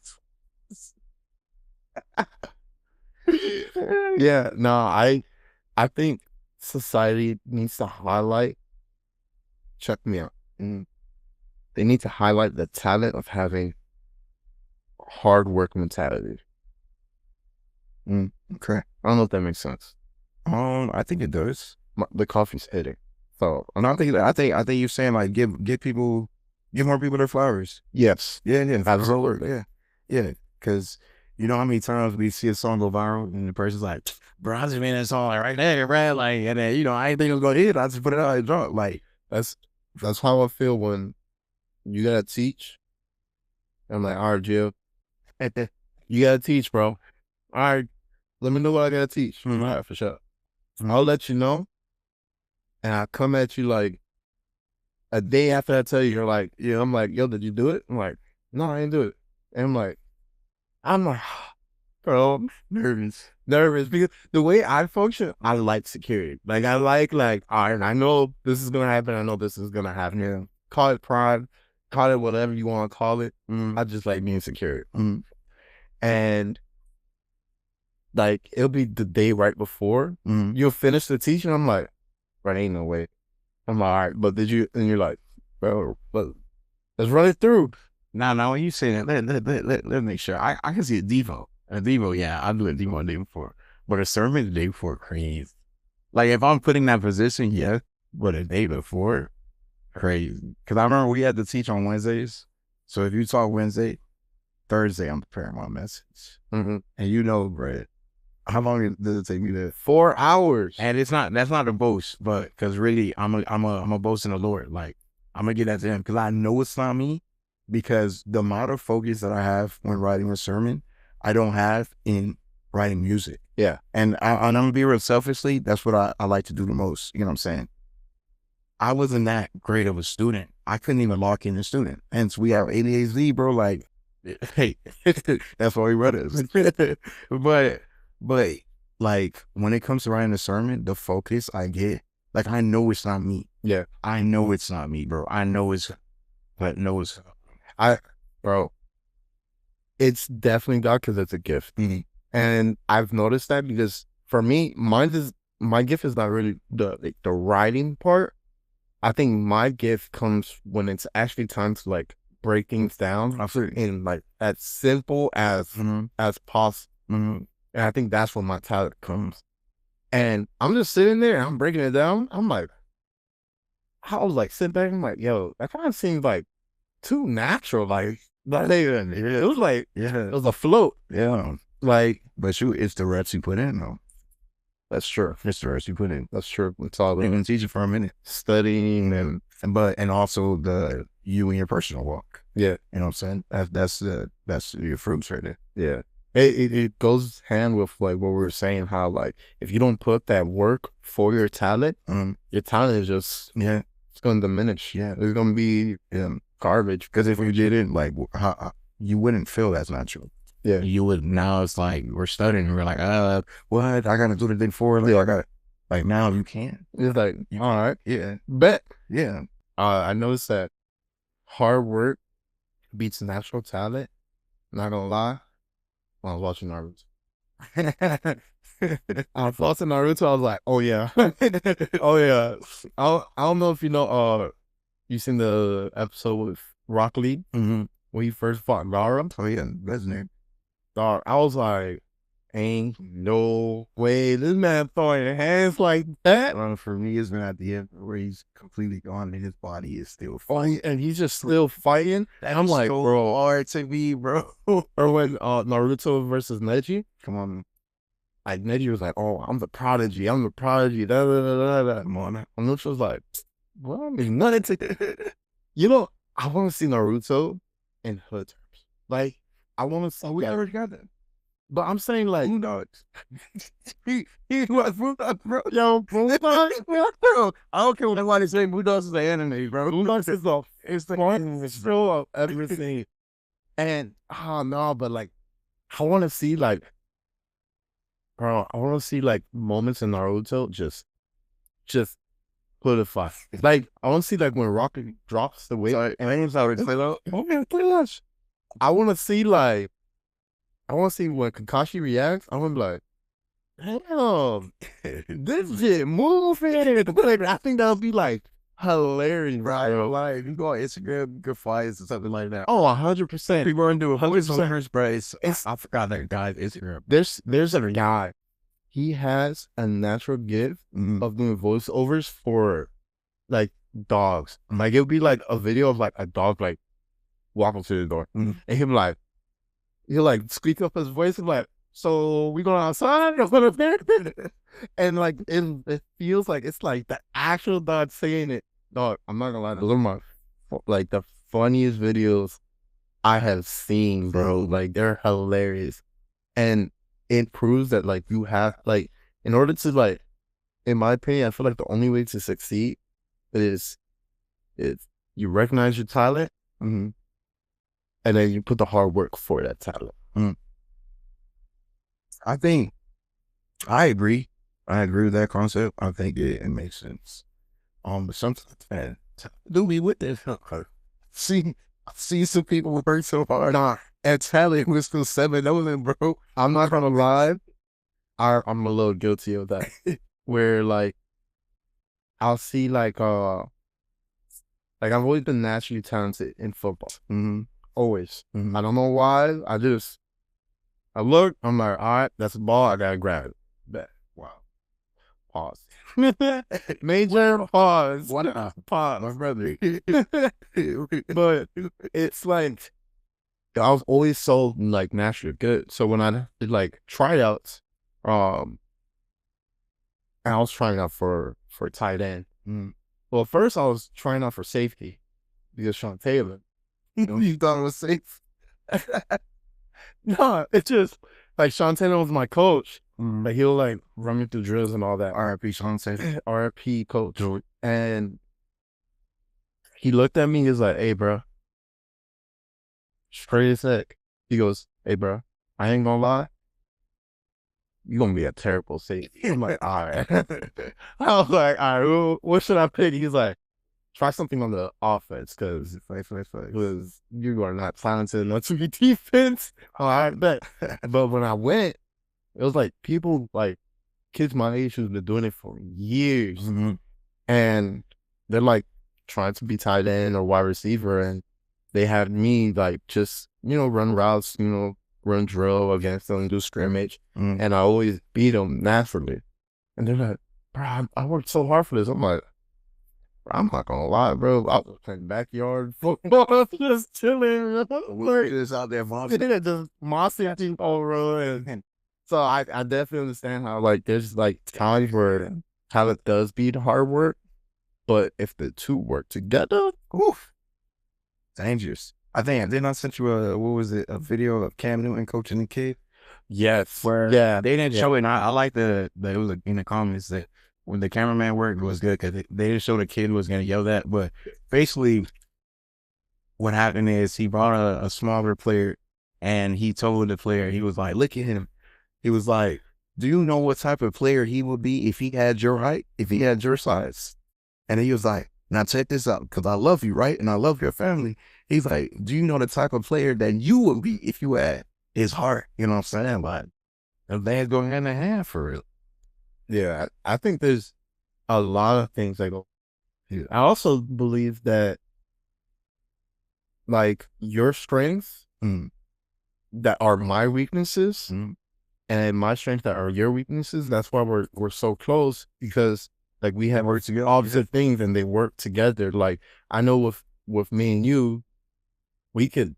Yeah, no, I think society needs to highlight. Check me out. They need to highlight the talent of having hard work mentality. Okay. I don't know if that makes sense. I think it does. The coffee's hitting. So And I think you're saying like give more people their flowers. yes, Yeah, absolutely. yeah. Because you know how many times we see a song go viral and the person's like, "Bro, I just made that song right there, right?" Like, and then I didn't think it was gonna hit. I just put it out and drunk. Like, That's how I feel when you gotta teach. I'm like, all right, Gio, you gotta teach, bro. All right, let me know what I gotta teach. All right, for sure. I'll let you know. And I come at you like a day after I tell you, you're like, yeah, I'm like, yo, did you do it? I'm like, no, I didn't do it. And I'm like, bro, nervous because the way I function, I like security. Like I like, all right, I know this is gonna happen. I know this is gonna happen. yeah. Call it pride, call it whatever you want to call it. I just like being secure. And like it'll be the day right before you'll finish the teaching. I'm like, bro, ain't no way. I'm like, all right, but did you? And you're like, bro, but let's run it through. Now when you say that, let me make sure. I can see a Devo. A Devo, yeah, I'll do a Devo the day before. But a sermon the day before, crazy. Like if I'm putting that position, yeah, but a day before, crazy. Because I remember we had to teach on Wednesdays. So if you talk Wednesday, Thursday, I'm preparing my message. And you know, bro, how long does it take me to 4 hours? And that's not a boast, but because really I'm a boast in the Lord. Like I'm gonna get that to him because I know it's not me, because the amount of focus that I have when writing a sermon, I don't have in writing music. Yeah. And I'm gonna be real selfishly, that's what I like to do the most. You know what I'm saying? I wasn't that great of a student. I couldn't even lock in a student. Hence we have ADHD, bro. Like, hey, that's why we run it. But like when it comes to writing a sermon, the focus I get, like I know it's not me. Yeah. I know it's not me, bro. I know it's, bro, it's definitely God because it's a gift. And I've noticed that because for me, my gift is not really the writing part. I think my gift comes when it's actually time to like break things down in like as simple as possible. And I think that's where my talent comes. And I'm just sitting there and I'm breaking it down. I'm like, I was like sitting back. I'm like, yo, that kind of seems like too natural. Like it was like, it was a float. Yeah. Like, but it's the reps you put in though. That's true. It's the reps you put in. That's true. It's all You've been teaching for a minute, studying and also the you and your personal walk. Yeah. You know what I'm saying? That's your fruits right there. Yeah. It goes hand with like what we were saying, how like if you don't put that work for your talent is just it's going to diminish. Yeah, it's going to be garbage. Because if you didn't, like, you wouldn't feel that's natural. Yeah, you would. Now it's like we're studying. We're like, what? I gotta do the thing for it. I got Like now you can't. It's like, all right, Yeah. bet. Yeah. I noticed that hard work beats natural talent. Not gonna lie, when I was watching Naruto. I was watching Naruto. I was like, oh yeah, oh yeah. I don't know if you know. You seen the episode with Rock Lee Mm-hmm. when he first fought Gaara? Oh yeah, that's name. Dog, I was like, ain't no way this man throwing hands like that. For me, it's been at the end where he's completely gone and his body is still Fighting, and he's just still fighting. And I'm like, so bro, hard to be, bro. or when Naruto versus Neji, Come on, like Neji was like, oh, I'm the prodigy, I'm the prodigy. Da, da, da, da, da. come on. And Naruto was like, well, I mean, nothing to, you know, I want to see Naruto in hood terms. Like, I want to see. We already got that. But I'm saying like, Boondocks. he was Boondocks, bro. yo, Bro, I don't care what nobody say. Boondocks is the anime, bro. Boondocks is the It's the funniest show I've ever seen. And no, but like, I want to see like, bro, I want to see like moments in Naruto just put a fight. Like, I want to see like when Rocket drops the weight. Sorry, and it's already played out. Oh man, play that. I want to see like, I want to see when Kakashi reacts. I want to be like, damn, this shit moving. Like, I think that would be like hilarious, Right, bro. like you go on Instagram, good fights or something like that. Oh, 100%. People are into a 100%. price. I forgot that guy's Instagram. There's a guy. He has a natural gift of doing voiceovers for like dogs. Like it'll be like a video of like a dog like walking through the door, and him like he'll like squeak up his voice and like, so we going outside, and like it feels like it's like the actual dog saying it. Dog, I'm not gonna lie, those are my like the funniest videos I have seen, bro. Like they're hilarious, and it proves that like you have like in order to like, in my opinion, I feel like the only way to succeed is you recognize your talent, and then you put the hard work for that talent. I think I agree. I agree with that concept. I think it makes sense. But sometimes man, do me with this. See some people work so hard and talent was still 7-0, bro. I'm not gonna lie, I'm a little guilty of that. Where like I'll see like I've always been naturally talented in football. Always. I don't know why. I look, I'm like, all right, that's a ball, I gotta grab it. Bet. Wow. Pause. Major pause. What Pause. my brother. But it's like I was always so like naturally good. So when I did like tryouts, and I was trying out for tight end. Well, first I was trying out for safety because Sean Taylor. You thought it was safe? No, it's just like Sean Taylor was my coach. Like he'll like run me through drills and all that. R.I.P. Sean Taylor. R.I.P. coach. And he looked at me. He's like, "Hey, bro." Straight as heck. He goes, "Hey, bro. I ain't gonna lie. You gonna be a terrible safety." I'm like, "All right." I was like, "All right. Well, what should I pick?" He's like, "Try something on the offense because you are not talented enough to be defense." All right, bet. But when I went, it was like people like kids my age who's been doing it for years, and they're like trying to be tight end or wide receiver, and they had me like just run routes, run drill against them, do scrimmage, and I always beat them naturally. And they're like, "Bro, I worked so hard for this." I'm like, I'm not gonna lie, bro. I was playing backyard football, just chilling. Just out there mossy. Just mossy over, and so I definitely understand how like there's like times where talent does beat hard work, but if the two work together, oof, dangerous. I think then I sent you a video of Cam Newton coaching the kid. Yes, where they didn't show it. And I like that it was in the comments that when the cameraman worked, it was good because they didn't show the kid was gonna yell that. But basically, what happened is he brought a smaller player, and he told the player, he was like, "Look at him." He was like, do you know what type of player he would be if he had your height, if he had your size? And he was like, now check this out, because I love you, right? And I love your family. He's like, do you know the type of player that you would be if you had his heart? You know what I'm saying? Like, and they go hand in hand for real. Yeah, I think there's a lot of things that go. Yeah. I also believe that, like, your strengths that are my weaknesses, and my strengths that are your weaknesses. That's why we're so close, because like we have Work together. opposite things and they work together. Like I know with me and you, we could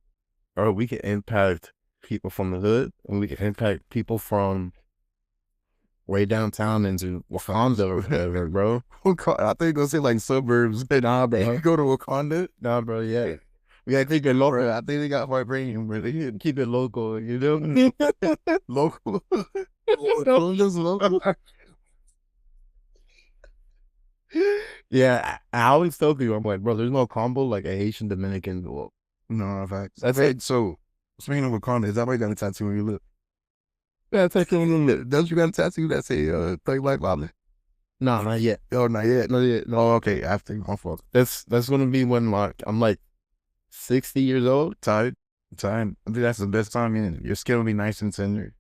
impact people from the hood, and we could impact people from way downtown into Wakanda or whatever, bro. I think they'll say like suburbs. Nah, bro. Go to Wakanda. Nah, bro, yeah. We gotta keep it local. I think they got white brain, but they Keep it local, you know? local. Just local. Yeah, I always tell people, I'm like, bro, there's no combo like a Haitian Dominican. Well, No, in fact. that's Hey, so speaking of Wakanda, is that why you got a tattoo on your lip? that's actually Don't you got a tattoo that say Thug Life Lobby? no, not yet. Oh, not yet. Not yet. No, Oh, okay. After my fault. that's gonna be when I'm like 60 years old. Time. I think that's the best time. Your skin will be nice and tender.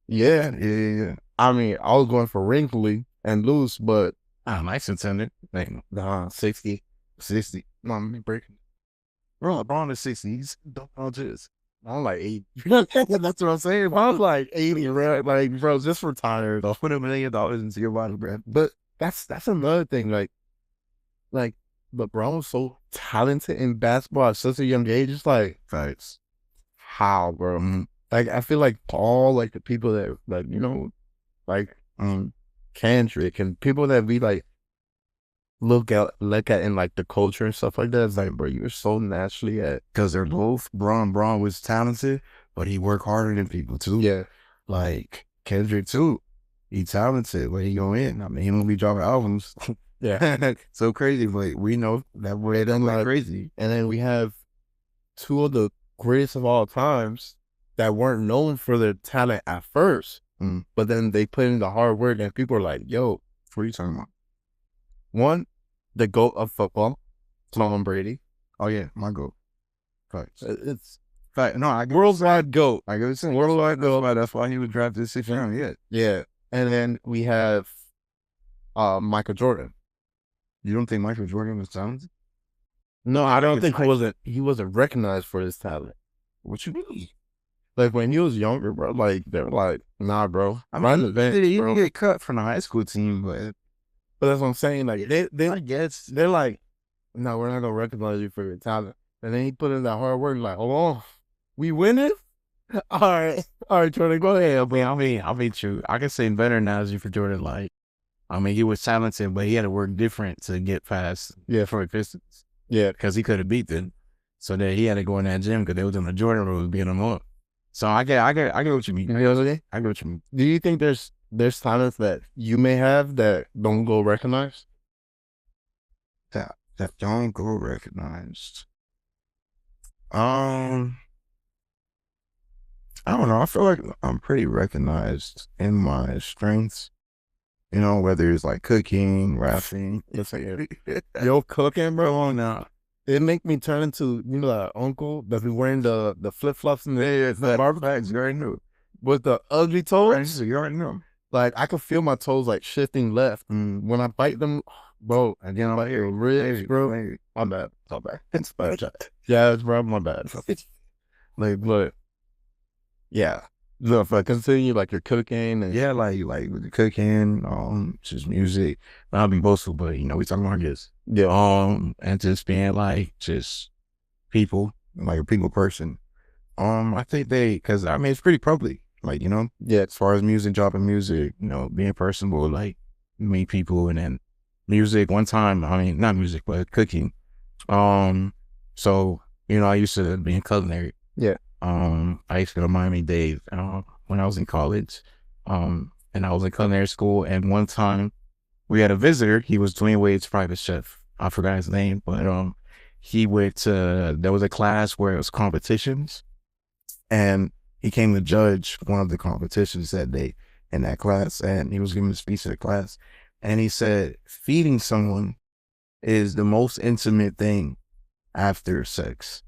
Yeah. Yeah. I mean, I was going for wrinkly and loose, but Nice and tender. Like, nah, 60. 60. No, I'm breaking. Bro, LeBron is 60s. Don't just. I'm like 80. That's what I'm saying. I was like 80, bro. Like, bro, just retired. Don't put $1 million into your body, bro. But that's another thing. Like LeBron was so talented in basketball at such a young age. It's like, Facts. how, bro? Like, I feel like all like the people that like, you know, like Kendrick and people that we like look at in like the culture and stuff like that. It's like, bro, you're so naturally at. Because they're both. Braun was talented, but he worked harder than people too. Yeah. Like Kendrick too. He talented, but he go in. I mean, he gonna be dropping albums. Yeah. So crazy, but we know that way done like crazy. And then we have two of the greatest of all times that weren't known for their talent at first, but then they put in the hard work, and people are like, yo, what are you talking about? One, the GOAT of football, Tom Brady. Oh yeah, my GOAT. Facts. It's fact. No, I worldwide GOAT. I go saying worldwide GOAT. That's why he was drafted 6th round. Yeah. Yeah. And then we have Michael Jordan. You don't think Michael Jordan was talented? No, I don't think he wasn't recognized for his talent. What you mean? Like when he was younger, bro, like they were like, nah, bro. I mean, he didn't get cut from the high school team, but that's what I'm saying. Like they I guess they're like, no, we're not gonna recognize you for your talent. And then he put in that hard work, like, hold on, we winning? All right, Jordan, go ahead. I mean, true. I can say better analogy for Jordan. Like, I mean, he was talented, but he had to work different to get past. Yeah, for Pistons. Yeah, because he could have beat them. So then he had to go in that gym because they was in the Jordan rules beating him up. So I get what you mean. I get what you mean. Do you think there's talents that you may have that don't go recognized? That don't go recognized. I don't know. I feel like I'm pretty recognized in my strengths. You know, whether it's like cooking, rapping. Yes, I am. Yo, cooking, bro. Now it make me turn into, you know, that uncle that be wearing the flip flops and the barber bags. You already knew. With the ugly toes. You already know. Like I can feel my toes like shifting left when I bite them, bro. And then I'm like, ribs, bro. My bad. It's bad. Yeah, bro. My bad. Like, look. Yeah. No, if I continue like you're cooking and yeah, like with the cooking, just music. I'll be boastful, but you know, we talking about this. Yeah. And just being like just people, like a people person. I think because I mean it's pretty public. Like, you know, yeah, as far as music, dropping music, you know, being personable, like meet people, and then music one time, I mean not music, but cooking. So, you know, I used to be in culinary. Yeah. I used to go to Miami-Dade when I was in college. And I was in culinary school, and one time we had a visitor. He was Dwayne Wade's private chef. I forgot his name, but he went to, there was a class where it was competitions, and he came to judge one of the competitions that day. in that class, and he was giving a speech to the class, and he said, feeding someone is the most intimate thing after sex.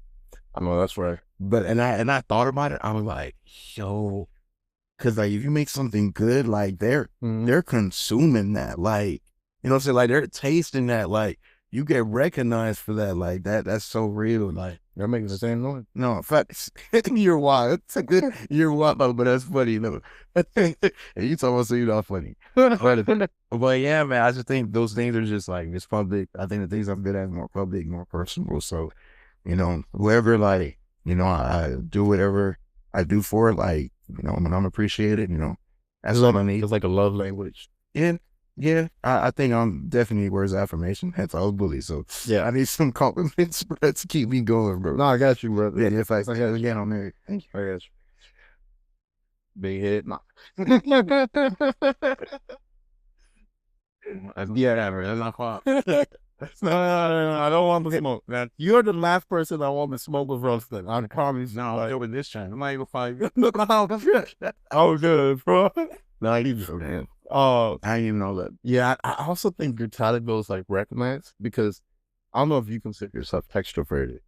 I know that's right. But and I thought about it. I was like, yo, because like if you make something good, like they're consuming that, like, you know what I'm saying, like they're tasting that, like you get recognized for that, like that's so real. Like They're making the same noise. no, in fact, you're wild. You're wild, but that's funny, you know. And you talking about so you're not funny. But yeah, man, I just think those things are just like it's public. I think the things I'm good at is more public, more personal. So, you know, whoever, like, you know, I do whatever I do for it, like, you know, and I'm appreciated, you know. That's all I need. It's like a love language. And yeah, I think I'm definitely words of affirmation. Hence, I was bullied. So Yeah. I need some compliments, bro, to keep me going, bro. No, I got you, brother. Yeah, if I again, I'm married. Thank you. I got you. Big hit. Nah. Yeah, bro. That's not fun. No, I don't want to smoke, man. You're the last person I want to smoke with Rustin. I promise. No, I'm doing this time. I'm not even fighting. Oh, good, bro. No, I need to go down. Oh, I didn't even know that. yeah. I also think your talent goes like recognized because I don't know if you consider yourself extroverted,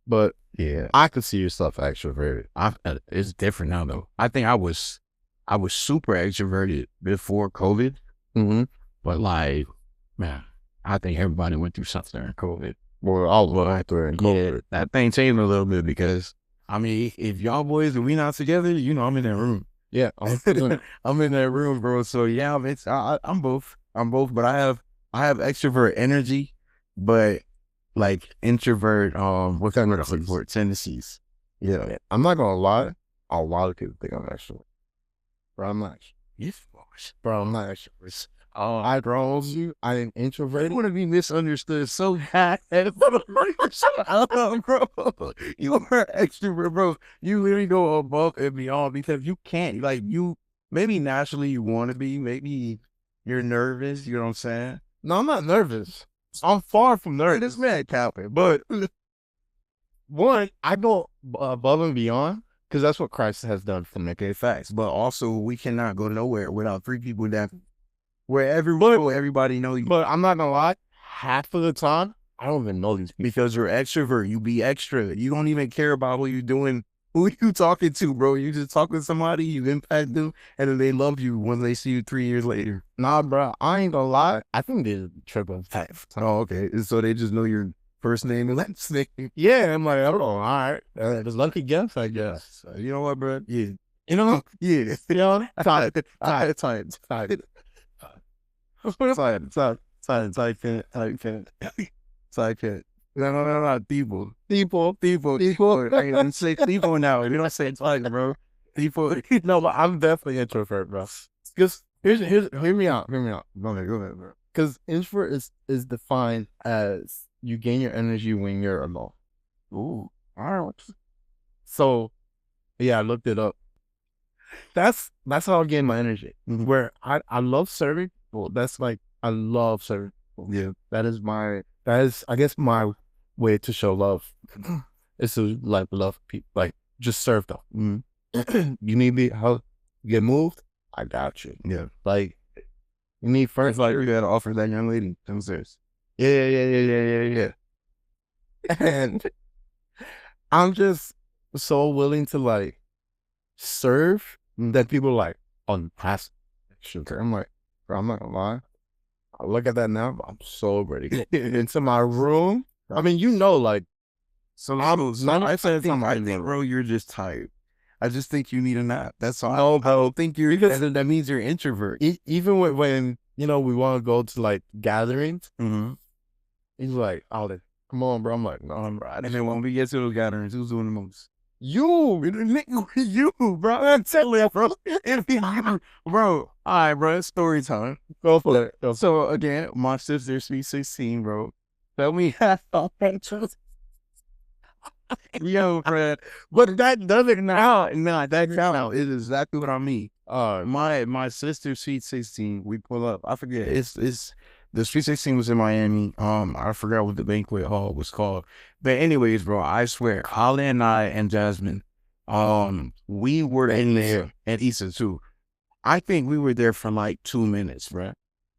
but Yeah. I consider yourself extroverted. It's different now, though. I think I was super extroverted before COVID, Mm-hmm. but like, man, I think everybody went through something during COVID. Well, all went through it. Yeah, that thing changed a little bit because, I mean, if y'all boys and we not together, you know, I'm in that room. Yeah. I'm in that room, bro. So yeah, I'm both. But I have extrovert energy, but like introvert, what kind of extrovert tendencies? Yeah. I'm not gonna lie. A lot of people think I'm extrovert, but I'm not. Yes, Bro, I'm not extrovert. I promise you, I am I introverted. want to be misunderstood so bad. Bro, you are extrovert, bro. You literally go above and beyond because you can't. Like you, maybe naturally you want to be. Maybe you're nervous. You know what I'm saying? No, I'm not nervous. I'm far from nervous. This man capping, but One, I go above and beyond because that's what Christ has done for me. okay, facts. But also, we cannot go nowhere without three people that everybody know you. But I'm not gonna lie. Half of the time, I don't even know these people. Because you're extrovert, you be extra. You don't even care about what you're doing, who you talking to, bro. You just talk with somebody, you impact them, and then they love you when they see you 3 years later. Nah, bro, I ain't gonna lie. I think they're tripping. Oh, okay. So they just know your first name and last name. Yeah, I'm like, oh, all right. It's lucky guess, I guess. You know what, bro? Yeah. You know? Yeah. You know? Tired. No, people. I didn't say people now. You don't say it's like, bro. People. No, but I'm definitely introvert, bro. Because hear me out. Go ahead, bro. Because introvert is defined as you gain your energy when you're alone. Ooh. All right. So, yeah, I looked it up. That's how I gain my energy. Where I love serving people. That's like I love serving people. Yeah. That is I guess my way to show love. Is to like love people, like just serve them. You need me help get moved? I got you. Yeah. Like you need first, It's like you gotta offer that young lady downstairs. yeah. And I'm just so willing to like serve that people like on past. I'm like, bro, I'm not gonna lie. I look at that now, I'm so ready to get into my room. I mean, you know, like, I think, bro, you're just tired. I just think you need a nap. That's all. I don't think you're. That means you're introvert. Even when you know we want to go to like gatherings, he's like, "Oh, come on, bro." I'm like, "No, I'm right." And then when we get to those gatherings, who's doing the most? You, bro. I'm telling you, bro. Bro, all right, bro. It's story time. Go for it. Go. So again, my sister's sweet 16, bro. Tell me how. Yo, bro. But that doesn't now. Nah, that count is exactly what I mean. My sister's sweet 16, we pull up. I forget. It's the sweet 16 was in Miami. I forgot what the banquet hall was called. But anyways, bro, I swear, Holly and I and Jasmine, we were in there at Easter too. I think we were there for like 2 minutes, bro.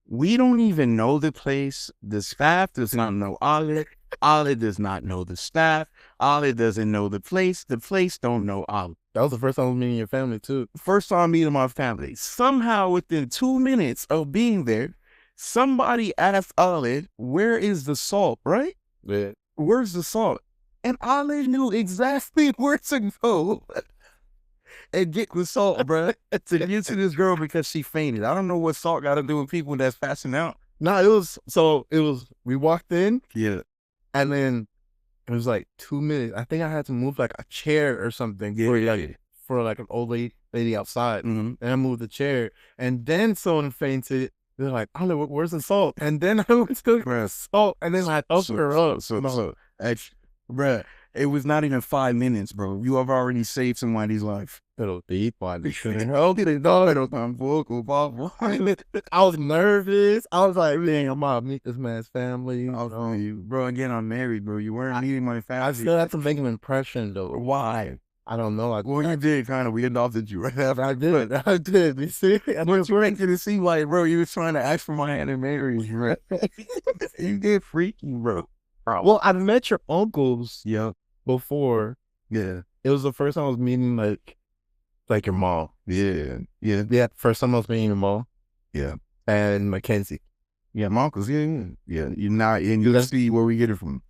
We don't even know the place. The staff does not know Olive. Olive does not know the staff. Olive doesn't know the place. The place don't know Olive. That was the first time I was meeting your family too. First time meeting my family. Somehow within 2 minutes of being there, somebody asked Olive, where is the salt, right? Yeah. Where's the salt? And Olive knew exactly where to go and get the salt, bro, to get to this girl because she fainted. I don't know what salt got to do with people that's passing out. No, we walked in Yeah. and then it was like 2 minutes. I think I had to move like a chair or something for like an old lady outside. Mm-hmm. And I moved the chair and then someone fainted. They're like, oh, where's the salt? And then I went to the salt and then I helped her up. Bruh, it was not even 5 minutes, bro. You have already saved somebody's life. Little deep one. I I was nervous. I was like, man, I'm about to meet this man's family. was on you. Bro, again, I'm married, bro. You weren't meeting my family. I still have to make an impression, though. Why? I don't know. Like, Well, you did kind of. We adopted you right after. I did. You see? But you're making it seem like, bro, you was trying to ask for my hand in marriage, bro. You did freaky, bro. Well, I met your uncles Yeah. before. Yeah. It was the first time I was meeting like your mom. Yeah. Yeah. Yeah, first time I was meeting your mom. Yeah. And Mackenzie. Yeah, my uncles. Yeah. Yeah. You're not, and you see where we get it from.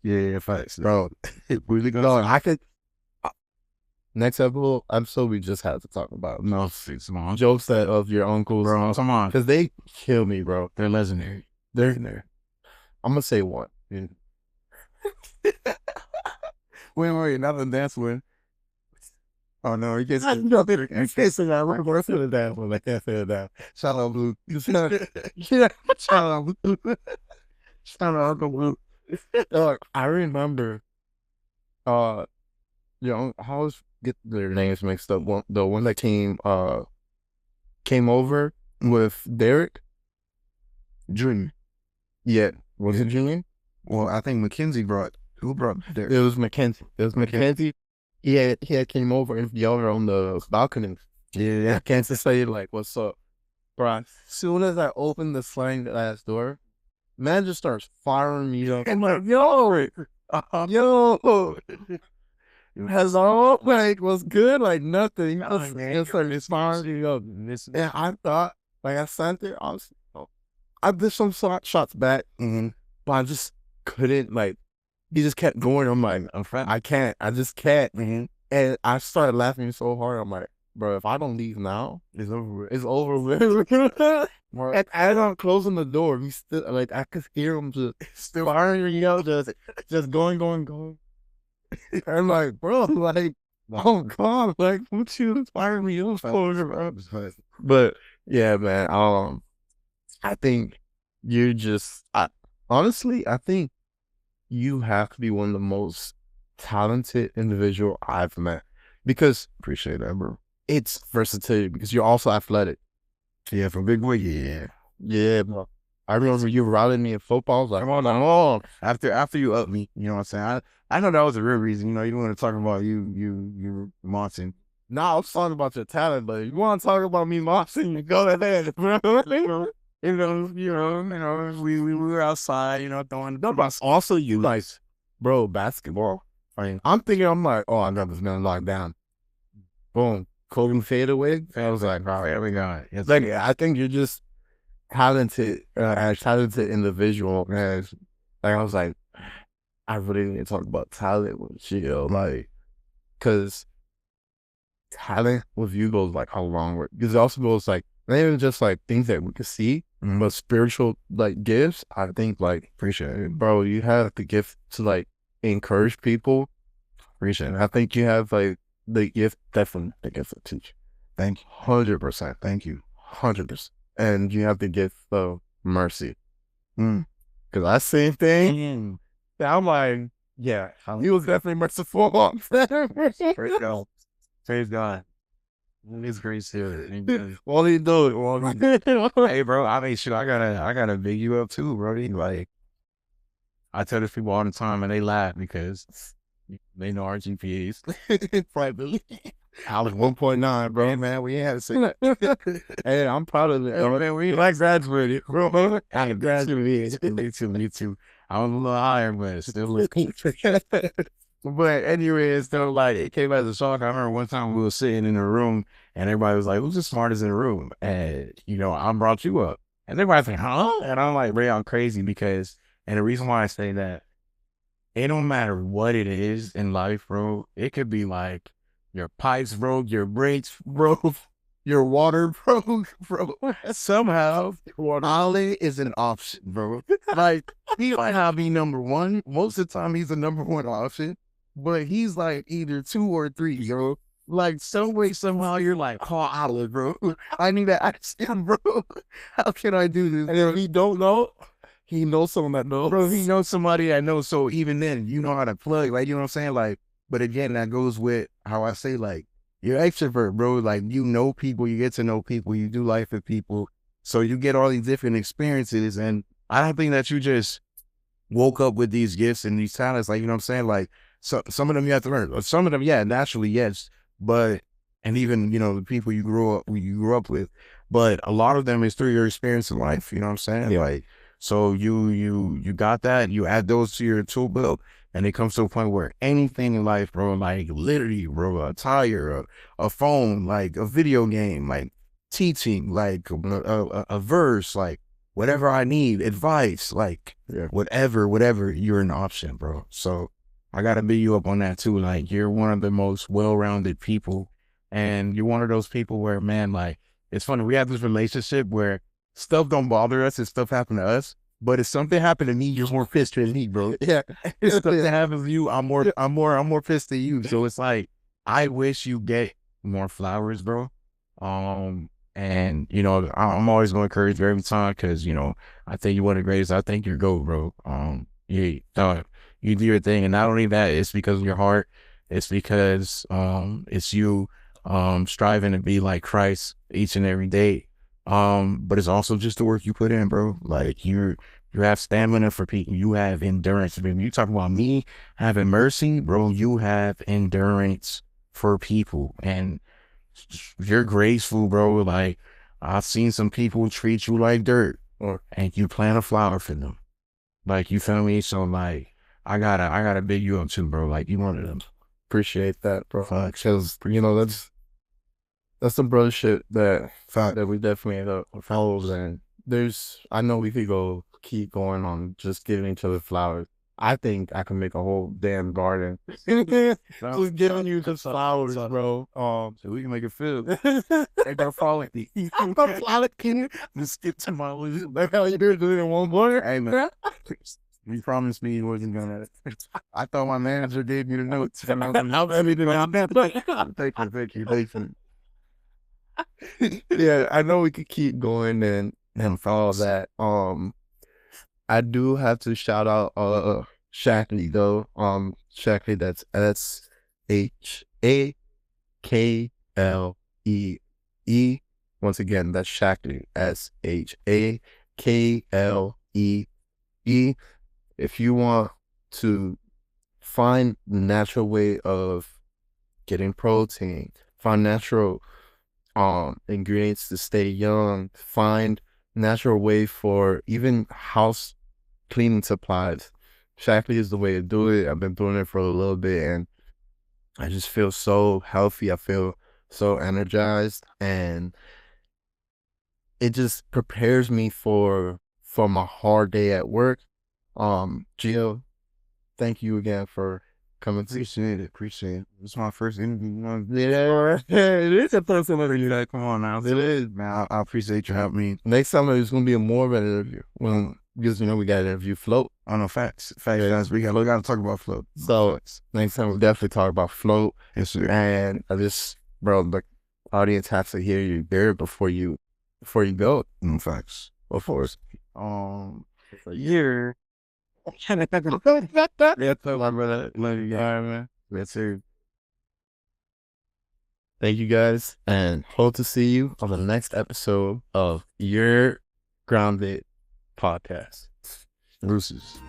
Yeah, facts. Bro, It really goes. no, I could. Next episode, we just had to talk about No, it's on. jokes that of your uncles, Bro, come on. because they kill me, bro. They're legendary. They're in there. I'm gonna say one. Yeah. Wait, another dance win. Oh no, you can't say I can't say that. I'm gonna say that one. I can't say that. shout out Blue. Yeah, shout out, shout out Uncle Luke. I remember. I always get their names mixed up. The one that came over with Derek. Junior. Yeah, was it Julian? Well, I think who brought Derek? It was Mackenzie. Mackenzie. He had came over and y'all were on the balcony. Yeah. I can't just say like, "What's up, bro?" As soon as I opened the sliding glass door, man just starts firing me up. I'm like, yo, has all like was good, like nothing. Just started firing me up. And I thought, like I sat there, I did some shots back, but I just couldn't like. He just kept going. I'm like, I can't. I just can't. And I started laughing so hard. I'm like, bro, if I don't leave now, it's over with. It's over with. And as I'm closing the door, he still like I could hear him just still firing out, just going. I'm like, bro, like, oh god, like what you firing me up for, bro? But yeah, man. I think you're just. Honestly, I think you have to be one of the most talented individual I've met because Appreciate that, bro. it's versatility because you're also athletic. Yeah, from Big Boy. Yeah. Bro. I remember you rallying me in football. I was like, come on. After you up me, you know what I'm saying? I know that was the real reason. You know, you don't want to talk about you Monson. Nah, I was talking about your talent, but if you want to talk about me, Martin, you go ahead, bro. We were outside, throwing. But also, you guys, bro, basketball. I'm thinking, I'm like, oh, I got this man locked down. Boom, Kobe fade away. I was like, oh, here we go. It's like, I think you're just talented, a talented individual, man. Like, I was like, I really need to talk about talent with you, like, because talent with you goes like a long way. Because it also goes like, not even just like things that we can see, but spiritual like gifts. I think like, Appreciate it. bro, you have the gift to like encourage people. Appreciate it. I think you have like the gift, definitely the gift to teach. Thank you. 100%. Thank you. 100%. And you have the gift of mercy. Mm. Because I seen things. I'm like, yeah, he was definitely merciful. Praise God. Praise God. It's great too. What are you doing? Hey, bro, I mean, shit, I gotta big you up too, bro. Like, I tell these people all the time, and they laugh because they know our GPAs privately. I was 1.9, bro. Hey, man, we had to say. Hey, I'm proud of it. Oh, man, we like graduated, bro. I graduated. Me too. I was a little higher, but still. But anyways, though, like it came as a shock. I remember one time we were sitting in a room and everybody was like, "Who's the smartest in the room?" And I brought you up, and everybody's like, "Huh?" And I'm like, "Ray, I'm crazy because." And the reason why I say that, it don't matter what it is in life, bro. It could be like your pipes broke, your brakes broke, your water broke, bro. Somehow, Ollie is an option, bro. Like, he might not be number one. Most of the time, he's the number one option, but he's like either 2 or 3, yo. Like, some way, somehow, you're like, call Ollie, bro. I need to ask him, bro. How can I do this? And if he don't know, he knows someone that knows. Bro, he knows somebody I know, so even then, you know how to plug, like, you know what I'm saying? Like, but again, that goes with how I say, like, you're extrovert, bro. Like, you know people, you get to know people, you do life with people, so you get all these different experiences, and I don't think that you just woke up with these gifts and these talents, like, you know what I'm saying? Like, so some of them you have to learn. Some of them, yeah, naturally, yes, but, and even, the people you grew up with, but a lot of them is through your experience in life, you know what I'm saying? Yeah. Like, so you got that, you add those to your tool belt, and it comes to a point where anything in life, bro, like literally, bro, a tire, a phone, like a video game, like teaching, like a verse, like whatever I need, advice, like whatever, you're an option, bro. So I gotta big you up on that too. Like, you're one of the most well-rounded people, and you're one of those people where, man, like, it's funny, we have this relationship where stuff don't bother us and stuff happen to us, but if something happened to me, you're more pissed than me, bro. Yeah. If something happens to you, I'm more pissed than you. So it's like, I wish you get more flowers, bro. And I'm always going to encourage you every time, because I think you're one of the greatest. I think you're GOAT, bro. You do your thing, and not only that, it's because of your heart. It's because it's you striving to be like Christ each and every day. But it's also just the work you put in, bro. Like, you have stamina for people. You have endurance. I mean, you talk about me having mercy, bro. You have endurance for people, and you're graceful, bro. Like, I've seen some people treat you like dirt, and you plant a flower for them. Like, you feel me? So, like, I gotta big you up too, bro. Like, you one of them. Appreciate that, bro. Because that's the brother shit that we definitely follows. And I know we could keep going on just giving each other flowers. I think I can make a whole damn garden just giving you just flowers, bro. So we can make it feel. They don't fall at me. I'm a flower king. Just skip to my list. That's how you do it in one morning. Hey, man. You promised me you wasn't gonna. I thought my manager gave me the notes. And Now everything out there. Thank you. Yeah, I know we could keep going and follow that. I do have to shout out Shackley though. Shackley, that's SHAKLEE. Once again, that's Shackley. SHAKLEE. If you want to find the natural way of getting protein, find natural ingredients to stay young, find natural way for even house cleaning supplies, Shackley is the way to do it. I've been doing it for a little bit, and I just feel so healthy. I feel so energized, and it just prepares me for my hard day at work. Gio, thank you again for coming. Appreciate it. It's my first interview. Yeah, it is a first interview. Like, come on now. It is, man. I appreciate you having me. Next time it's gonna be a more of an interview. Well, because we got to interview Float. I know facts. Guys, we got to talk about Float. So next time we'll definitely talk about Float. Yes, sir. And bro, the audience has to hear you there before you go. Facts. Of course. Yeah. Yeah, my brother. Love you guys. All right, man. Yes, sir. Thank you guys, and hope to see you on the next episode of Your Grounded podcast. Deuces.